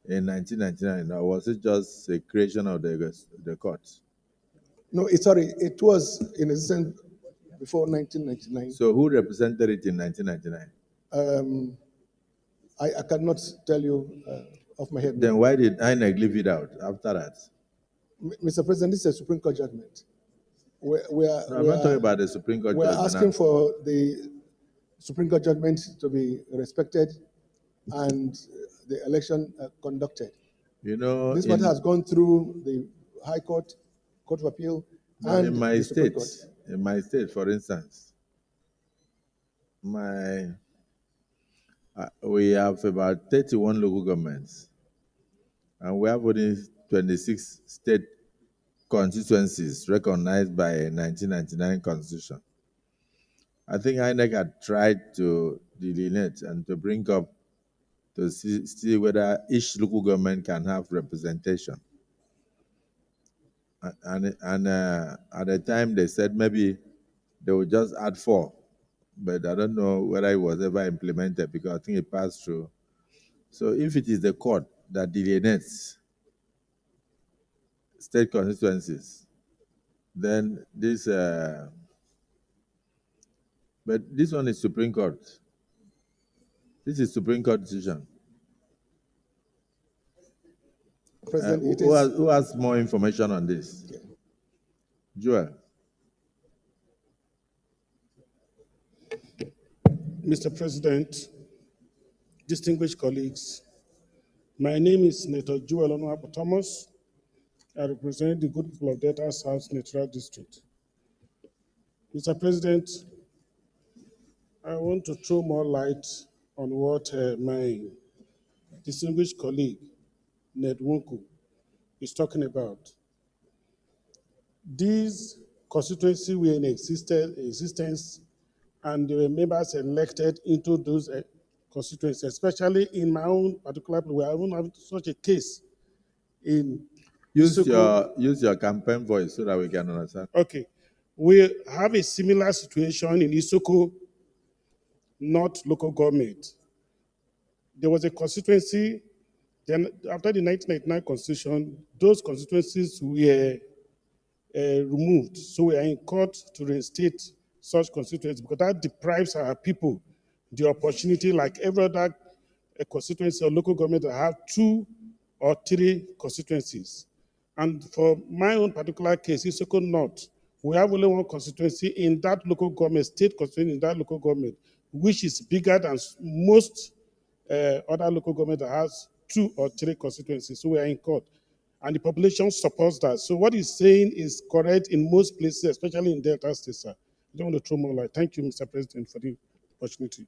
Speaker 2: in 1999, or was it just a creation of the courts?
Speaker 15: No, sorry, it was in existence before 1999.
Speaker 2: So who represented it in 1999?
Speaker 15: I cannot tell you off my head.
Speaker 2: Then why did INEC leave it out after that?
Speaker 15: Mr. President, this is a Supreme Court judgment.
Speaker 2: I'm not talking about the Supreme Court judgment.
Speaker 15: We're asking for the Supreme Court judgment to be respected and the election conducted. This matter has gone through the High Court, Court of Appeal, and
Speaker 2: in my
Speaker 15: the Supreme
Speaker 2: state,
Speaker 15: Court.
Speaker 2: in my state, for instance, we have about 31 local governments, and we have only 26 state constituencies recognized by a 1999 Constitution. I think INEC had tried to delineate and to bring up to see whether each local government can have representation. And at the time they said maybe they would just add 4, but I don't know whether it was ever implemented because I think it passed through. So if it is the court that delineates state constituencies, then this, but this one is Supreme Court. This is Supreme Court decision.
Speaker 15: President,
Speaker 2: who has more information on this? Yeah. Joel.
Speaker 16: Mr. President, distinguished colleagues, my name is Senator Joel Onuabu Thomas. I represent the good people of Delta South Senatorial District. Mr. President, I want to throw more light on what my distinguished colleague, Ned Nwoko, is talking about. These constituencies were in existence, and there were members elected into those constituencies, especially in my own particular place. We are even having such a case in
Speaker 2: use your campaign voice so that we can understand.
Speaker 16: Okay. We have a similar situation in Isoko, not local government. There was a constituency, then after the 1999 constitution, those constituencies were removed. So we are in court to reinstate such constituencies because that deprives our people the opportunity, like every other constituency or local government, that have 2 or 3 constituencies. And for my own particular case, Isoko North, we have only 1 constituency in that local government, state constituency in that local government, which is bigger than most other local government that has 2 or 3 constituencies. So we are in court. And the population supports that. So what he's saying is correct in most places, especially in Delta State, sir. I don't want to throw more light. Thank you, Mr. President, for the opportunity.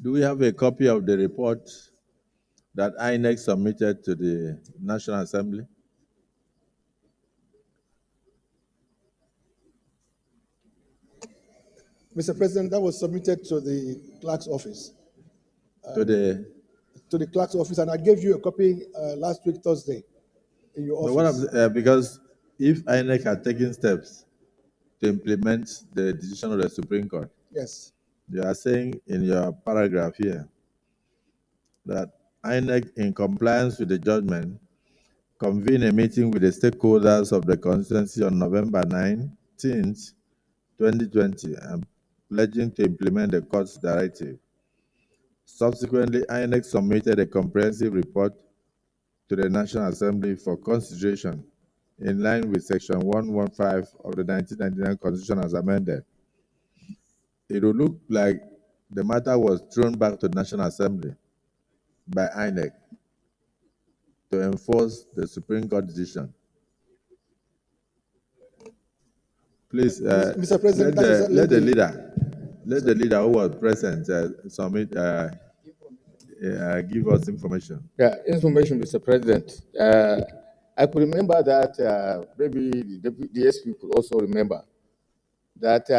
Speaker 2: Do we have a copy of the report that INEC submitted to the National Assembly?
Speaker 15: Mr. President, that was submitted to the clerk's office.
Speaker 2: To
Speaker 15: the clerk's office, and I gave you a copy last week, Thursday, in your office.
Speaker 2: No, because if INEC had taken steps to implement the decision of the Supreme Court,
Speaker 15: yes,
Speaker 2: you are saying in your paragraph here that INEC, in compliance with the judgment, convened a meeting with the stakeholders of the constituency on November 19th, 2020, and pledging to implement the court's directive. Subsequently, INEC submitted a comprehensive report to the National Assembly for consideration in line with Section 115 of the 1999 Constitution as amended. It would look like the matter was thrown back to the National Assembly by INEC to enforce the Supreme Court decision. Please,
Speaker 15: Mr. President,
Speaker 2: let the leader who was present give us information.
Speaker 17: Yeah, information, Mr. President. I could remember that maybe the DSP could also remember that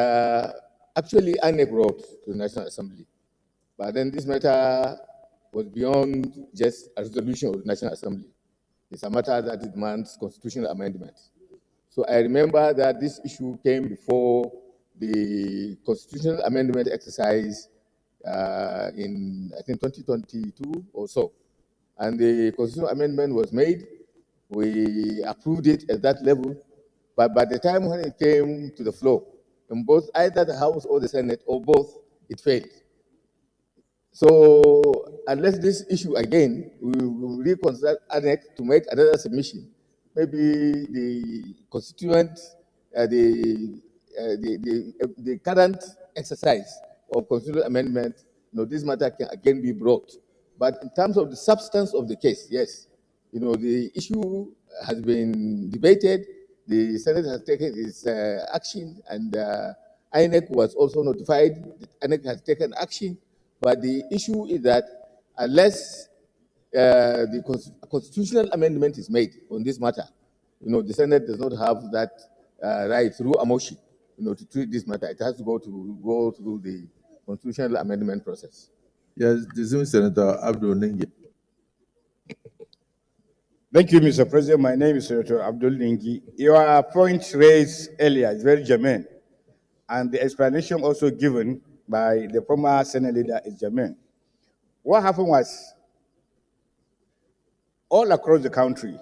Speaker 17: actually INEC wrote to the National Assembly, but then this matter was beyond just a resolution of the National Assembly. It's a matter that demands constitutional amendment. So I remember that this issue came before the constitutional amendment exercise in, I think, 2022 or so. And the constitutional amendment was made. We approved it at that level. But by the time when it came to the floor, in both either the House or the Senate or both, it failed. So unless this issue again, we will reconsider ANEC to make another submission. Maybe the constituent, the current exercise of constitutional amendment, this matter can again be brought. But in terms of the substance of the case, yes, the issue has been debated. The Senate has taken its action, and INEC was also notified that INEC has taken action. But the issue is that unless the constitutional amendment is made on this matter, the Senate does not have that right through a motion, to treat this matter. It has to go through the constitutional amendment process.
Speaker 2: Yes, distinguished Senator Abdul Ningi.
Speaker 6: Thank you, Mr. President. My name is Senator Abdul Ningi. Your point raised earlier is very germane, and the explanation also given by the former Senate leader is germane. What happened was, all across the country,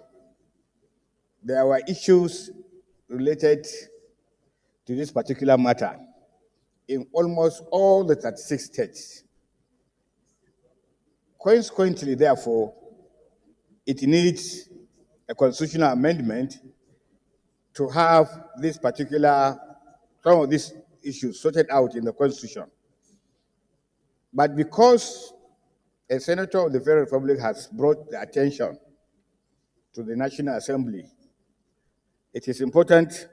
Speaker 6: there were issues related to this particular matter in almost all the 36 states. Consequently, therefore, it needs a constitutional amendment to have some of these issues sorted out in the Constitution. But because a senator of the Federal Republic has brought the attention to the National Assembly, it is important,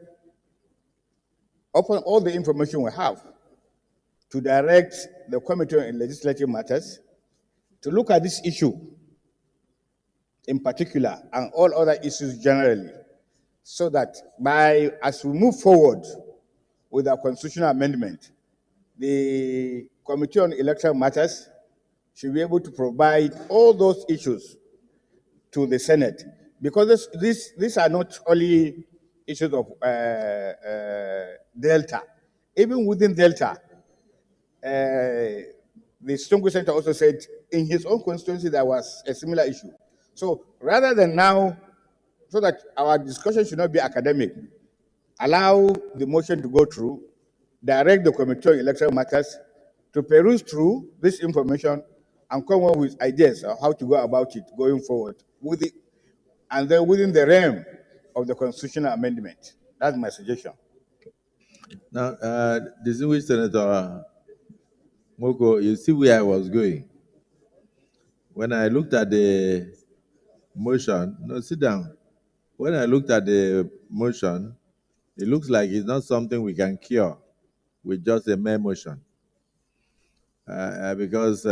Speaker 6: upon all the information we have, to direct the Committee on Legislative Matters to look at this issue in particular and all other issues generally, so that as we move forward with our constitutional amendment, the Committee on Electoral Matters should be able to provide all those issues to the Senate, because these are not only issues of Delta. Even within Delta, the Stongu Center also said in his own constituency there was a similar issue. So rather than now, so that our discussion should not be academic, allow the motion to go through, direct the Committee on Electoral Matters to peruse through this information and come up with ideas on how to go about it going forward, and then within the realm of the constitutional amendment. That's my suggestion.
Speaker 2: Now, distinguished Senator Moko, you see where I was going. When I looked at the motion, no, sit down. When I looked at the motion, it looks like it's not something we can cure with just a mere motion. Because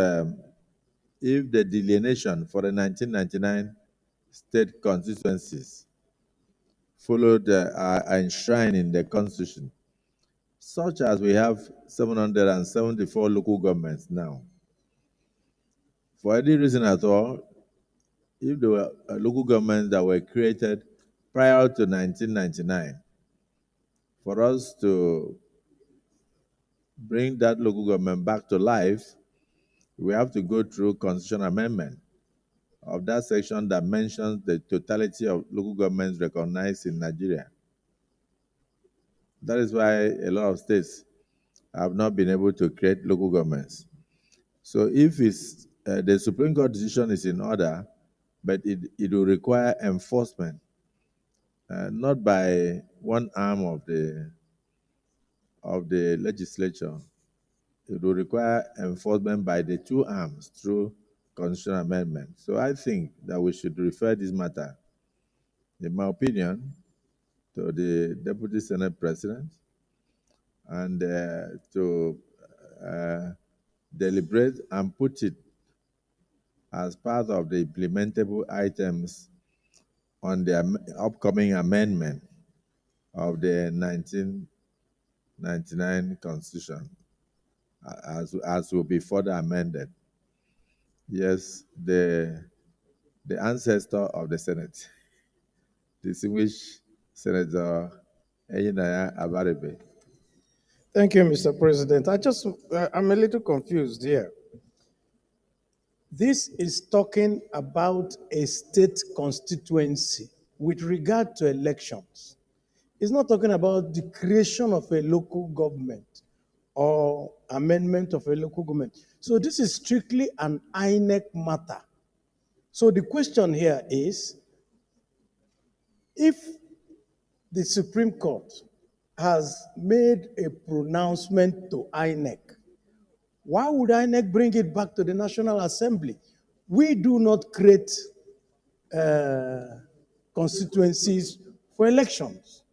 Speaker 2: if the delineation for the 1999 state constituencies followed enshrined in the Constitution, such as we have 774 local governments now, for any reason at all, if there were local governments that were created prior to 1999, for us to bring that local government back to life, we have to go through constitutional amendment of that section that mentions the totality of local governments recognized in Nigeria. That is why a lot of states have not been able to create local governments. So if it's, the Supreme Court decision is in order, but it will require enforcement, not by one arm of the legislature. It will require enforcement by the two arms through constitutional amendment. So I think that we should refer this matter, in my opinion, to the Deputy Senate President and to deliberate and put it as part of the implementable items on the upcoming amendment of the 1999 Constitution, as will be further amended. Yes, the ancestor of the Senate, distinguished Senator Eyinaya Abarebe.
Speaker 9: Thank you, Mr. President. I'm a little confused here. This is talking about a state constituency with regard to elections. It's not talking about the creation of a local government or amendment of a local government. So this is strictly an INEC matter. So the question here is, if the Supreme Court has made a pronouncement to INEC, why would INEC bring it back to the National Assembly? We do not create constituencies for elections.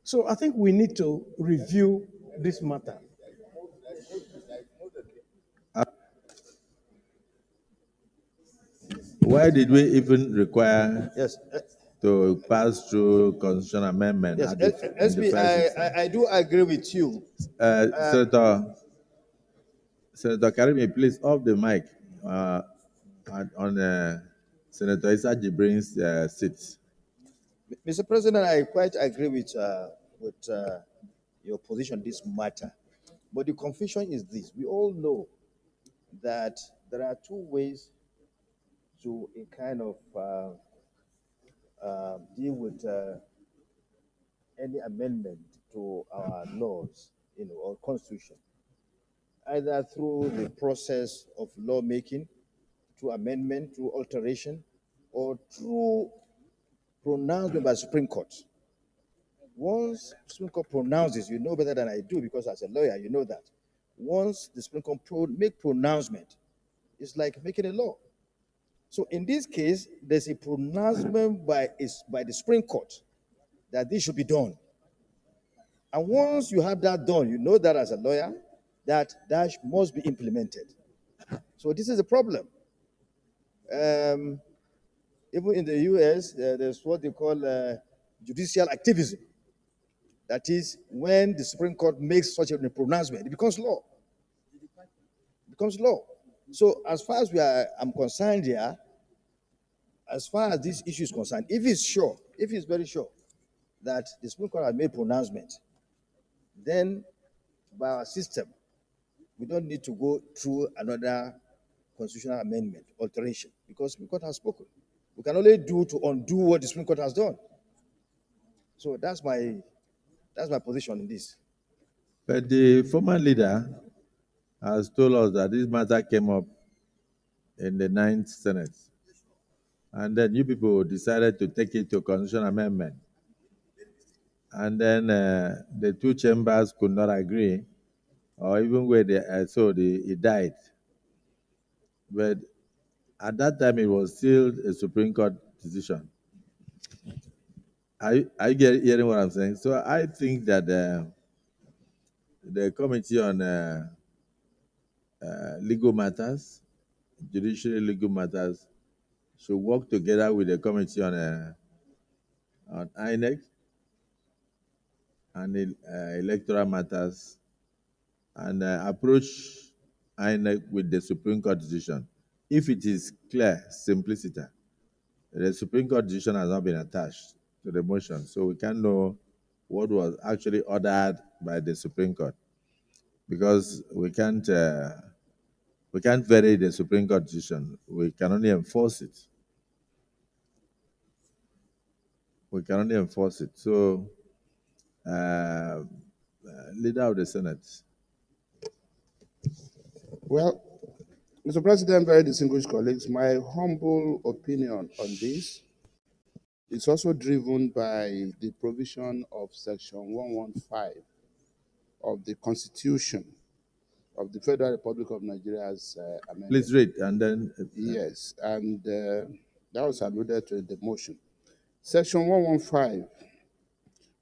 Speaker 9: So I think we need to review this matter.
Speaker 2: Why did we even require to pass through constitutional amendment?
Speaker 8: Yes, SB, I do agree with you.
Speaker 2: Senator Karimi, please off the mic on Senator Issa Jibrin's seat.
Speaker 8: Mr. President, I quite agree with your position on this matter. But the confusion is this. We all know that there are two ways to a kind of deal with any amendment to our laws, or constitution. Either through the process of lawmaking, through amendment, through alteration, or through pronouncement by the Supreme Court. Once the Supreme Court pronounces, you know better than I do, because as a lawyer, you know that. Once the Supreme Court make pronouncement, it's like making a law. So in this case, there's a pronouncement by the Supreme Court that this should be done. And once you have that done, you know that as a lawyer, that must be implemented. So this is a problem. Even in the US, there's what they call judicial activism. That is, when the Supreme Court makes such a pronouncement, it becomes law. It becomes law. So as far as I'm concerned here, as far as this issue is concerned, if it's very sure that the Supreme Court has made pronouncement, then by our system, we don't need to go through another constitutional amendment, alteration, because the Supreme Court has spoken. We can only do to undo what the Supreme Court has done. So that's my position in this.
Speaker 2: But the former leader has told us that this matter came up in the 9th Senate. And then you people decided to take it to constitutional amendment. And then the two chambers could not agree, or even where it died. But at that time, it was still a Supreme Court decision. Are you hearing what I'm saying? So I think that the Committee on Legal Matters, Judiciary Legal Matters, should work together with the Committee on INEC and Electoral Matters, and approach INEC with the Supreme Court decision. If it is clear, simplicity, the Supreme Court decision has not been attached to the motion, so we can know what was actually ordered by the Supreme Court, because we can't We can't vary the Supreme Court decision. We can only enforce it. We can only enforce it. So, Leader of the Senate.
Speaker 4: Well, Mr. President, very distinguished colleagues, my humble opinion on this is also driven by the provision of Section 115 of the Constitution of the Federal Republic of Nigeria's amendment.
Speaker 2: Please read, and then...
Speaker 4: Yes, and that was alluded to in the motion. Section 115,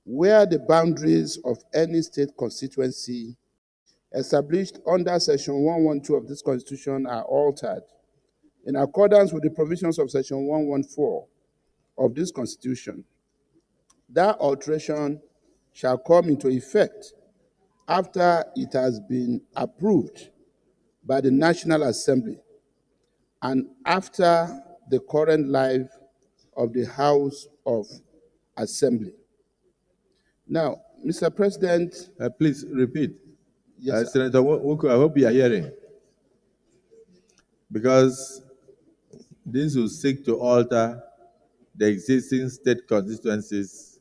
Speaker 4: where the boundaries of any state constituency established under Section 112 of this Constitution are altered in accordance with the provisions of Section 114 of this Constitution, that alteration shall come into effect after it has been approved by the National Assembly and after the current life of the House of Assembly. Now, Mr. President...
Speaker 2: please repeat.
Speaker 4: Yes,
Speaker 2: Senator Nwoko, I hope you are hearing. Because this will seek to alter the existing state constituencies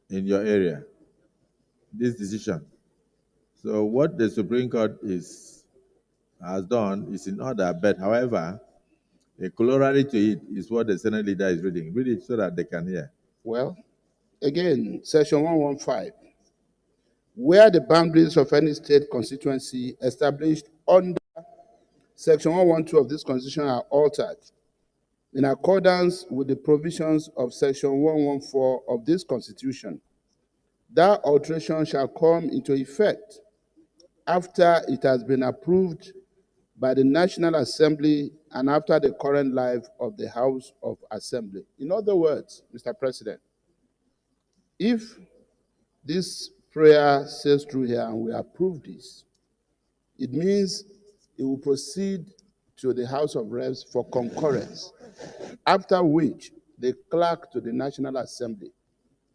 Speaker 2: in your area, this decision. So what the Supreme Court has done is in order, but however, a corollary to it is what the Senate leader is reading. Read it so that they can hear.
Speaker 4: Well, again, Section 115, where the boundaries of any state constituency established under Section 112 of this Constitution are altered in accordance with the provisions of Section 114 of this Constitution, that alteration shall come into effect after it has been approved by the National Assembly and after the current life of the House of Assembly. In other words, Mr. President, if this prayer says through here and we approve this, it means it will proceed to the House of Reps for concurrence, after which the clerk to the National Assembly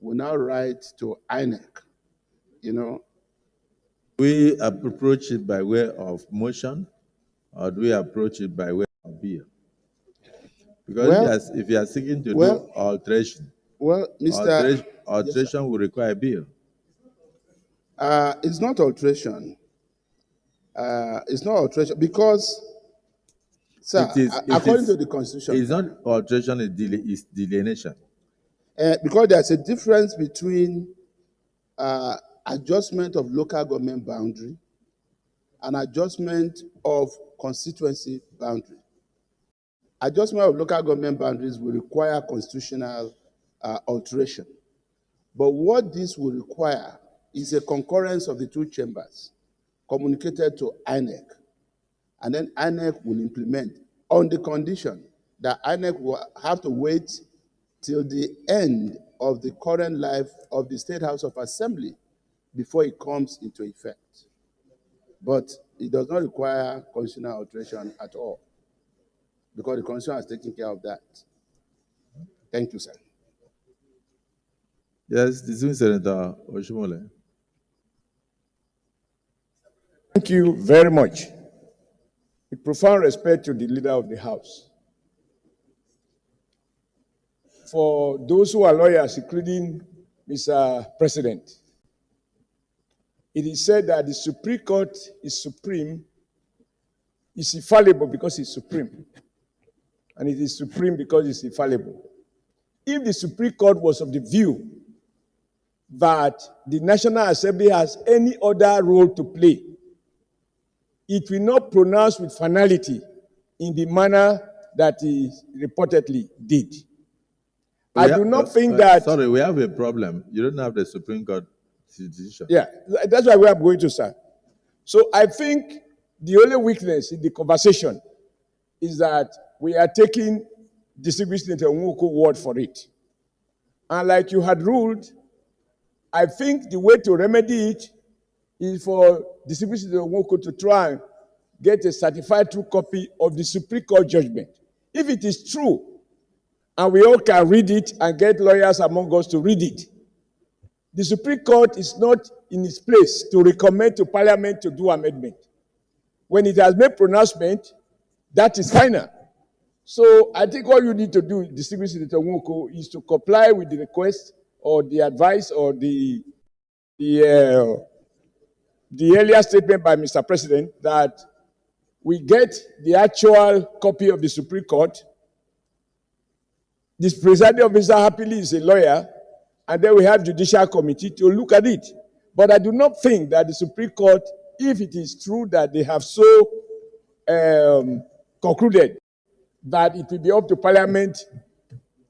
Speaker 4: will now write to INEC,
Speaker 2: We approach it by way of motion, or do we approach it by way of bill? Because if you are seeking to do alteration, alteration will require a bill.
Speaker 4: It's not alteration. It's not alteration because, sir, according to the Constitution,
Speaker 2: it's not alteration, it's delineation.
Speaker 4: Because there's a difference between adjustment of local government boundary and adjustment of constituency boundary. Adjustment of local government boundaries will require constitutional alteration. But what this will require is a concurrence of the two chambers communicated to INEC. And then INEC will implement on the condition that INEC will have to wait till the end of the current life of the State House of Assembly before it comes into effect. But it does not require constitutional alteration at all, because the Constitution has taken care of that. Thank you, sir.
Speaker 2: Yes, distinguished Senator Oshimole.
Speaker 6: Thank you very much. With profound respect to the leader of the House. For those who are lawyers, including Mr. President, it is said that the Supreme Court is supreme, is infallible because it's supreme, and it is supreme because it's infallible. If the Supreme Court was of the view that the National Assembly has any other role to play, it will not pronounce with finality in the manner that he reportedly did. I do not think that...
Speaker 2: Sorry, we have a problem. You don't have the Supreme Court decision.
Speaker 6: Yeah, that's why we are going to, sir. So I think the only weakness in the conversation is that we are taking distinguished Senator Nwoko word for it. And like you had ruled, I think the way to remedy it is for distinguished Senator Nwoko to try and get a certified true copy of the Supreme Court judgment. If it is true, and we all can read it and get lawyers among us to read it, the Supreme Court is not in its place to recommend to Parliament to do amendment.
Speaker 18: when it has made pronouncement, that is final. So I think all you need to do, distinguished Senator Nwoko, is to comply with the request or the advice or the earlier statement by Mr. President that we get the actual copy of the Supreme Court. This presiding officer happily is a lawyer, and then we have judicial committee to look at it. But I do not think that the Supreme Court, if it is true that they have so concluded that it will be up to Parliament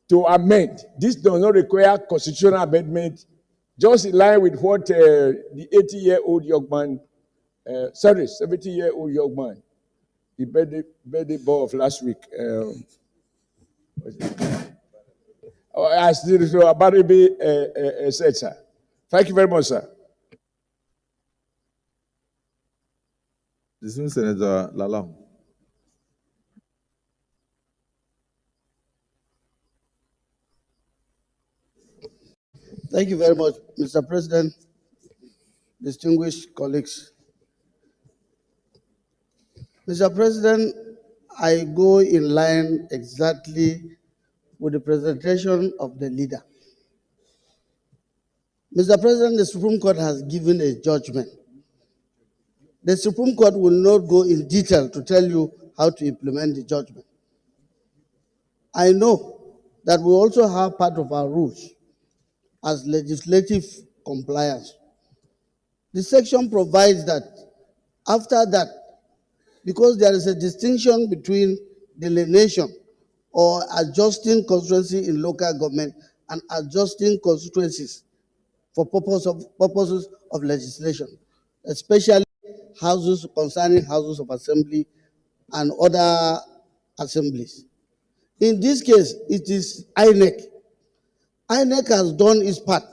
Speaker 18: to amend. This does not require constitutional amendment, just in line with what the 80-year-old young man, 70-year-old young man, the birthday boy of last week, as the Abaribe said, sir. Thank you very much, sir.
Speaker 2: Dismissed Senator Lalong.
Speaker 19: Thank you very much, Mr. President, distinguished colleagues. Mr. President, I go in line exactly with the presentation of the leader. Mr. President, the Supreme Court has given a judgment. The Supreme Court will not go in detail to tell you how to implement the judgment. I know that we also have part of our rules as legislative compliance. The section provides that after that, because there is a distinction between delineation or adjusting constituency in local government and adjusting constituencies for purposes of legislation, especially houses concerning houses of assembly and other assemblies. In this case, it is INEC. INEC has done its part.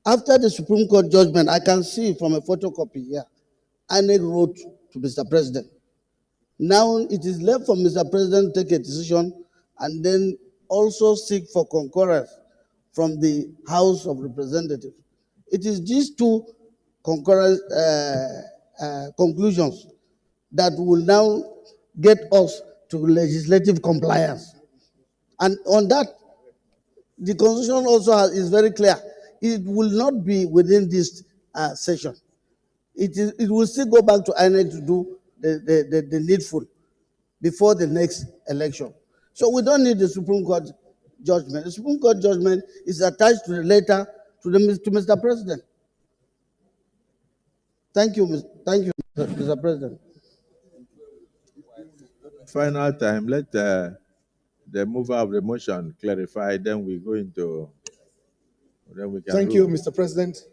Speaker 19: After the Supreme Court judgment, I can see from a photocopy here, INEC wrote to Mr. President. Now it is left for Mr. President to take a decision and then also seek for concurrence from the House of Representatives. It is these two concurrent conclusions that will now get us to legislative compliance. And on that, the Constitution also is very clear. It will not be within this session. It will still go back to INEC to do the needful before the next election. So we don't need the Supreme Court judgment. The Supreme Court judgment is attached to the letter to Mr. President. Thank you, Mr. President.
Speaker 2: Final time, let the mover of the motion clarify, then we go into, then we can
Speaker 15: Thank you, Mr. President.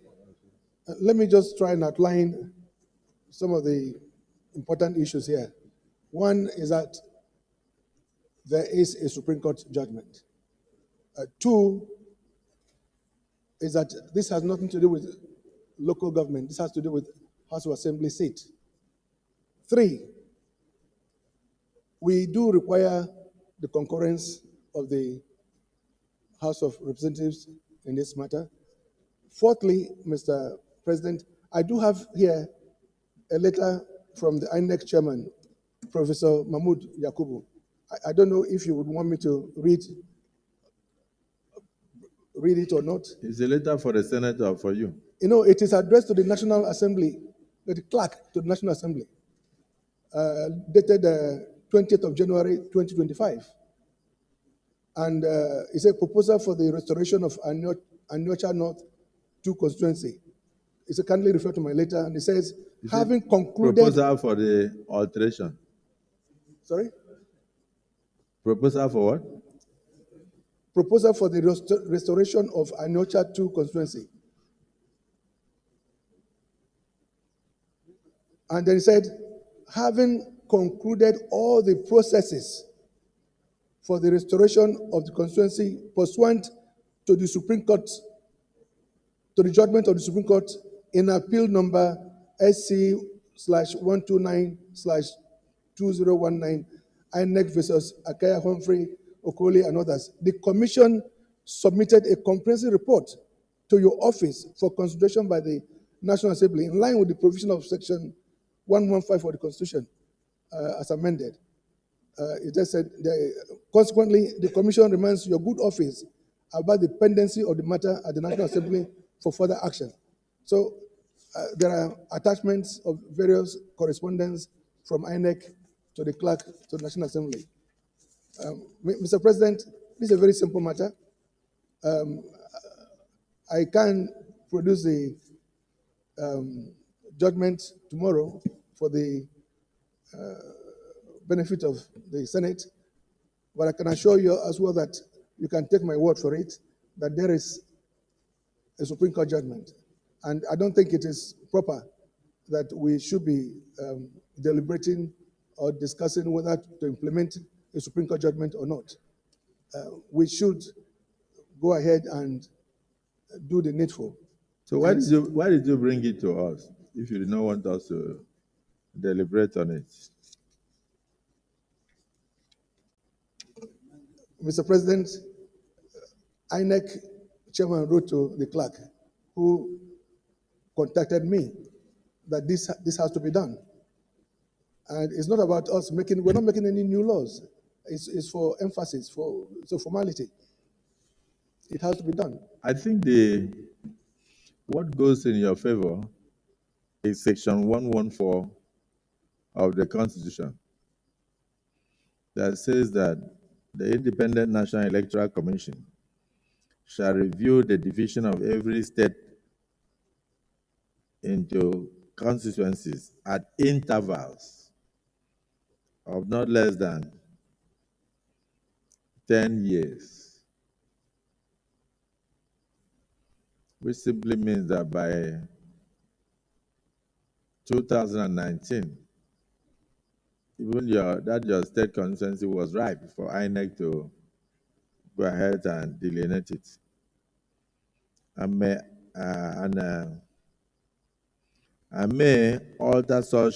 Speaker 15: Let me just try and outline some of the important issues here. One is that there is a Supreme Court judgment. Two is that this has nothing to do with local government. This has to do with House of Assembly seat. Three, we do require the concurrence of the House of Representatives in this matter. Fourthly, Mr. President, I do have here a letter from the INEC chairman, Professor Mahmoud Yakubu. I don't know if you would want me to read it or not.
Speaker 2: It's a letter for the Senate or for you?
Speaker 15: You know, it is addressed to the National Assembly, the clerk to the National Assembly, dated 20th of January 2025. And it's a proposal for the restoration of Anyocha North 2 constituency. It's a kindly refer to my letter, and it says, having concluded...
Speaker 2: Proposal for the alteration.
Speaker 15: Sorry?
Speaker 2: Proposal for what?
Speaker 15: Proposal for the restoration of Anyocha 2 constituency. And then it said, having concluded all the processes for the restoration of the constituency pursuant to the Supreme Court, to the judgment of the Supreme Court in appeal number SC/129/2019, INEC versus Akaya Humphrey, Okoli, and others. The Commission submitted a comprehensive report to your office for consideration by the National Assembly in line with the provision of Section 115 for the Constitution as amended. It just said, consequently, the Commission reminds your good office about the pendency of the matter at the National Assembly for further action. So there are attachments of various correspondence from INEC to the clerk to the National Assembly. Mr. President, this is a very simple matter. I can produce the judgment tomorrow for the benefit of the Senate, but I can assure you as well that you can take my word for it, that there is a Supreme Court judgment. And I don't think it is proper that we should be deliberating or discussing whether to implement a Supreme Court judgment or not. We should go ahead and do the needful.
Speaker 2: So why did you bring it to us if you did not want us to deliberate on it?
Speaker 15: Mr. President, INEC chairman wrote to the clerk who contacted me that this has to be done. And it's not about us we're not making any new laws. It's for emphasis, it's a formality. It has to be done.
Speaker 2: I think what goes in your favor is section 114 of the Constitution that says that the Independent National Electoral Commission shall review the division of every state into constituencies at intervals of not less than 10 years, which simply means that by 2019, even your state constituency was ripe for INEC to go ahead and delineate it. I may alter such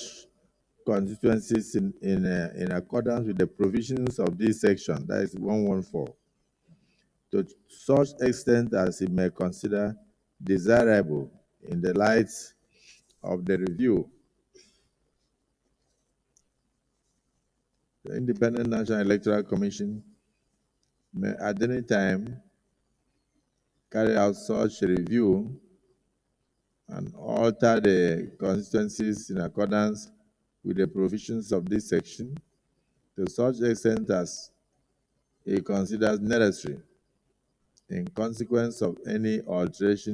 Speaker 2: constituencies in accordance with the provisions of this section, that is 114, to such extent as it may consider desirable in the light of the review. The Independent National Electoral Commission may at any time carry out such a review and alter the constituencies in accordance with the provisions of this section to such extent as it considers necessary in consequence of any alteration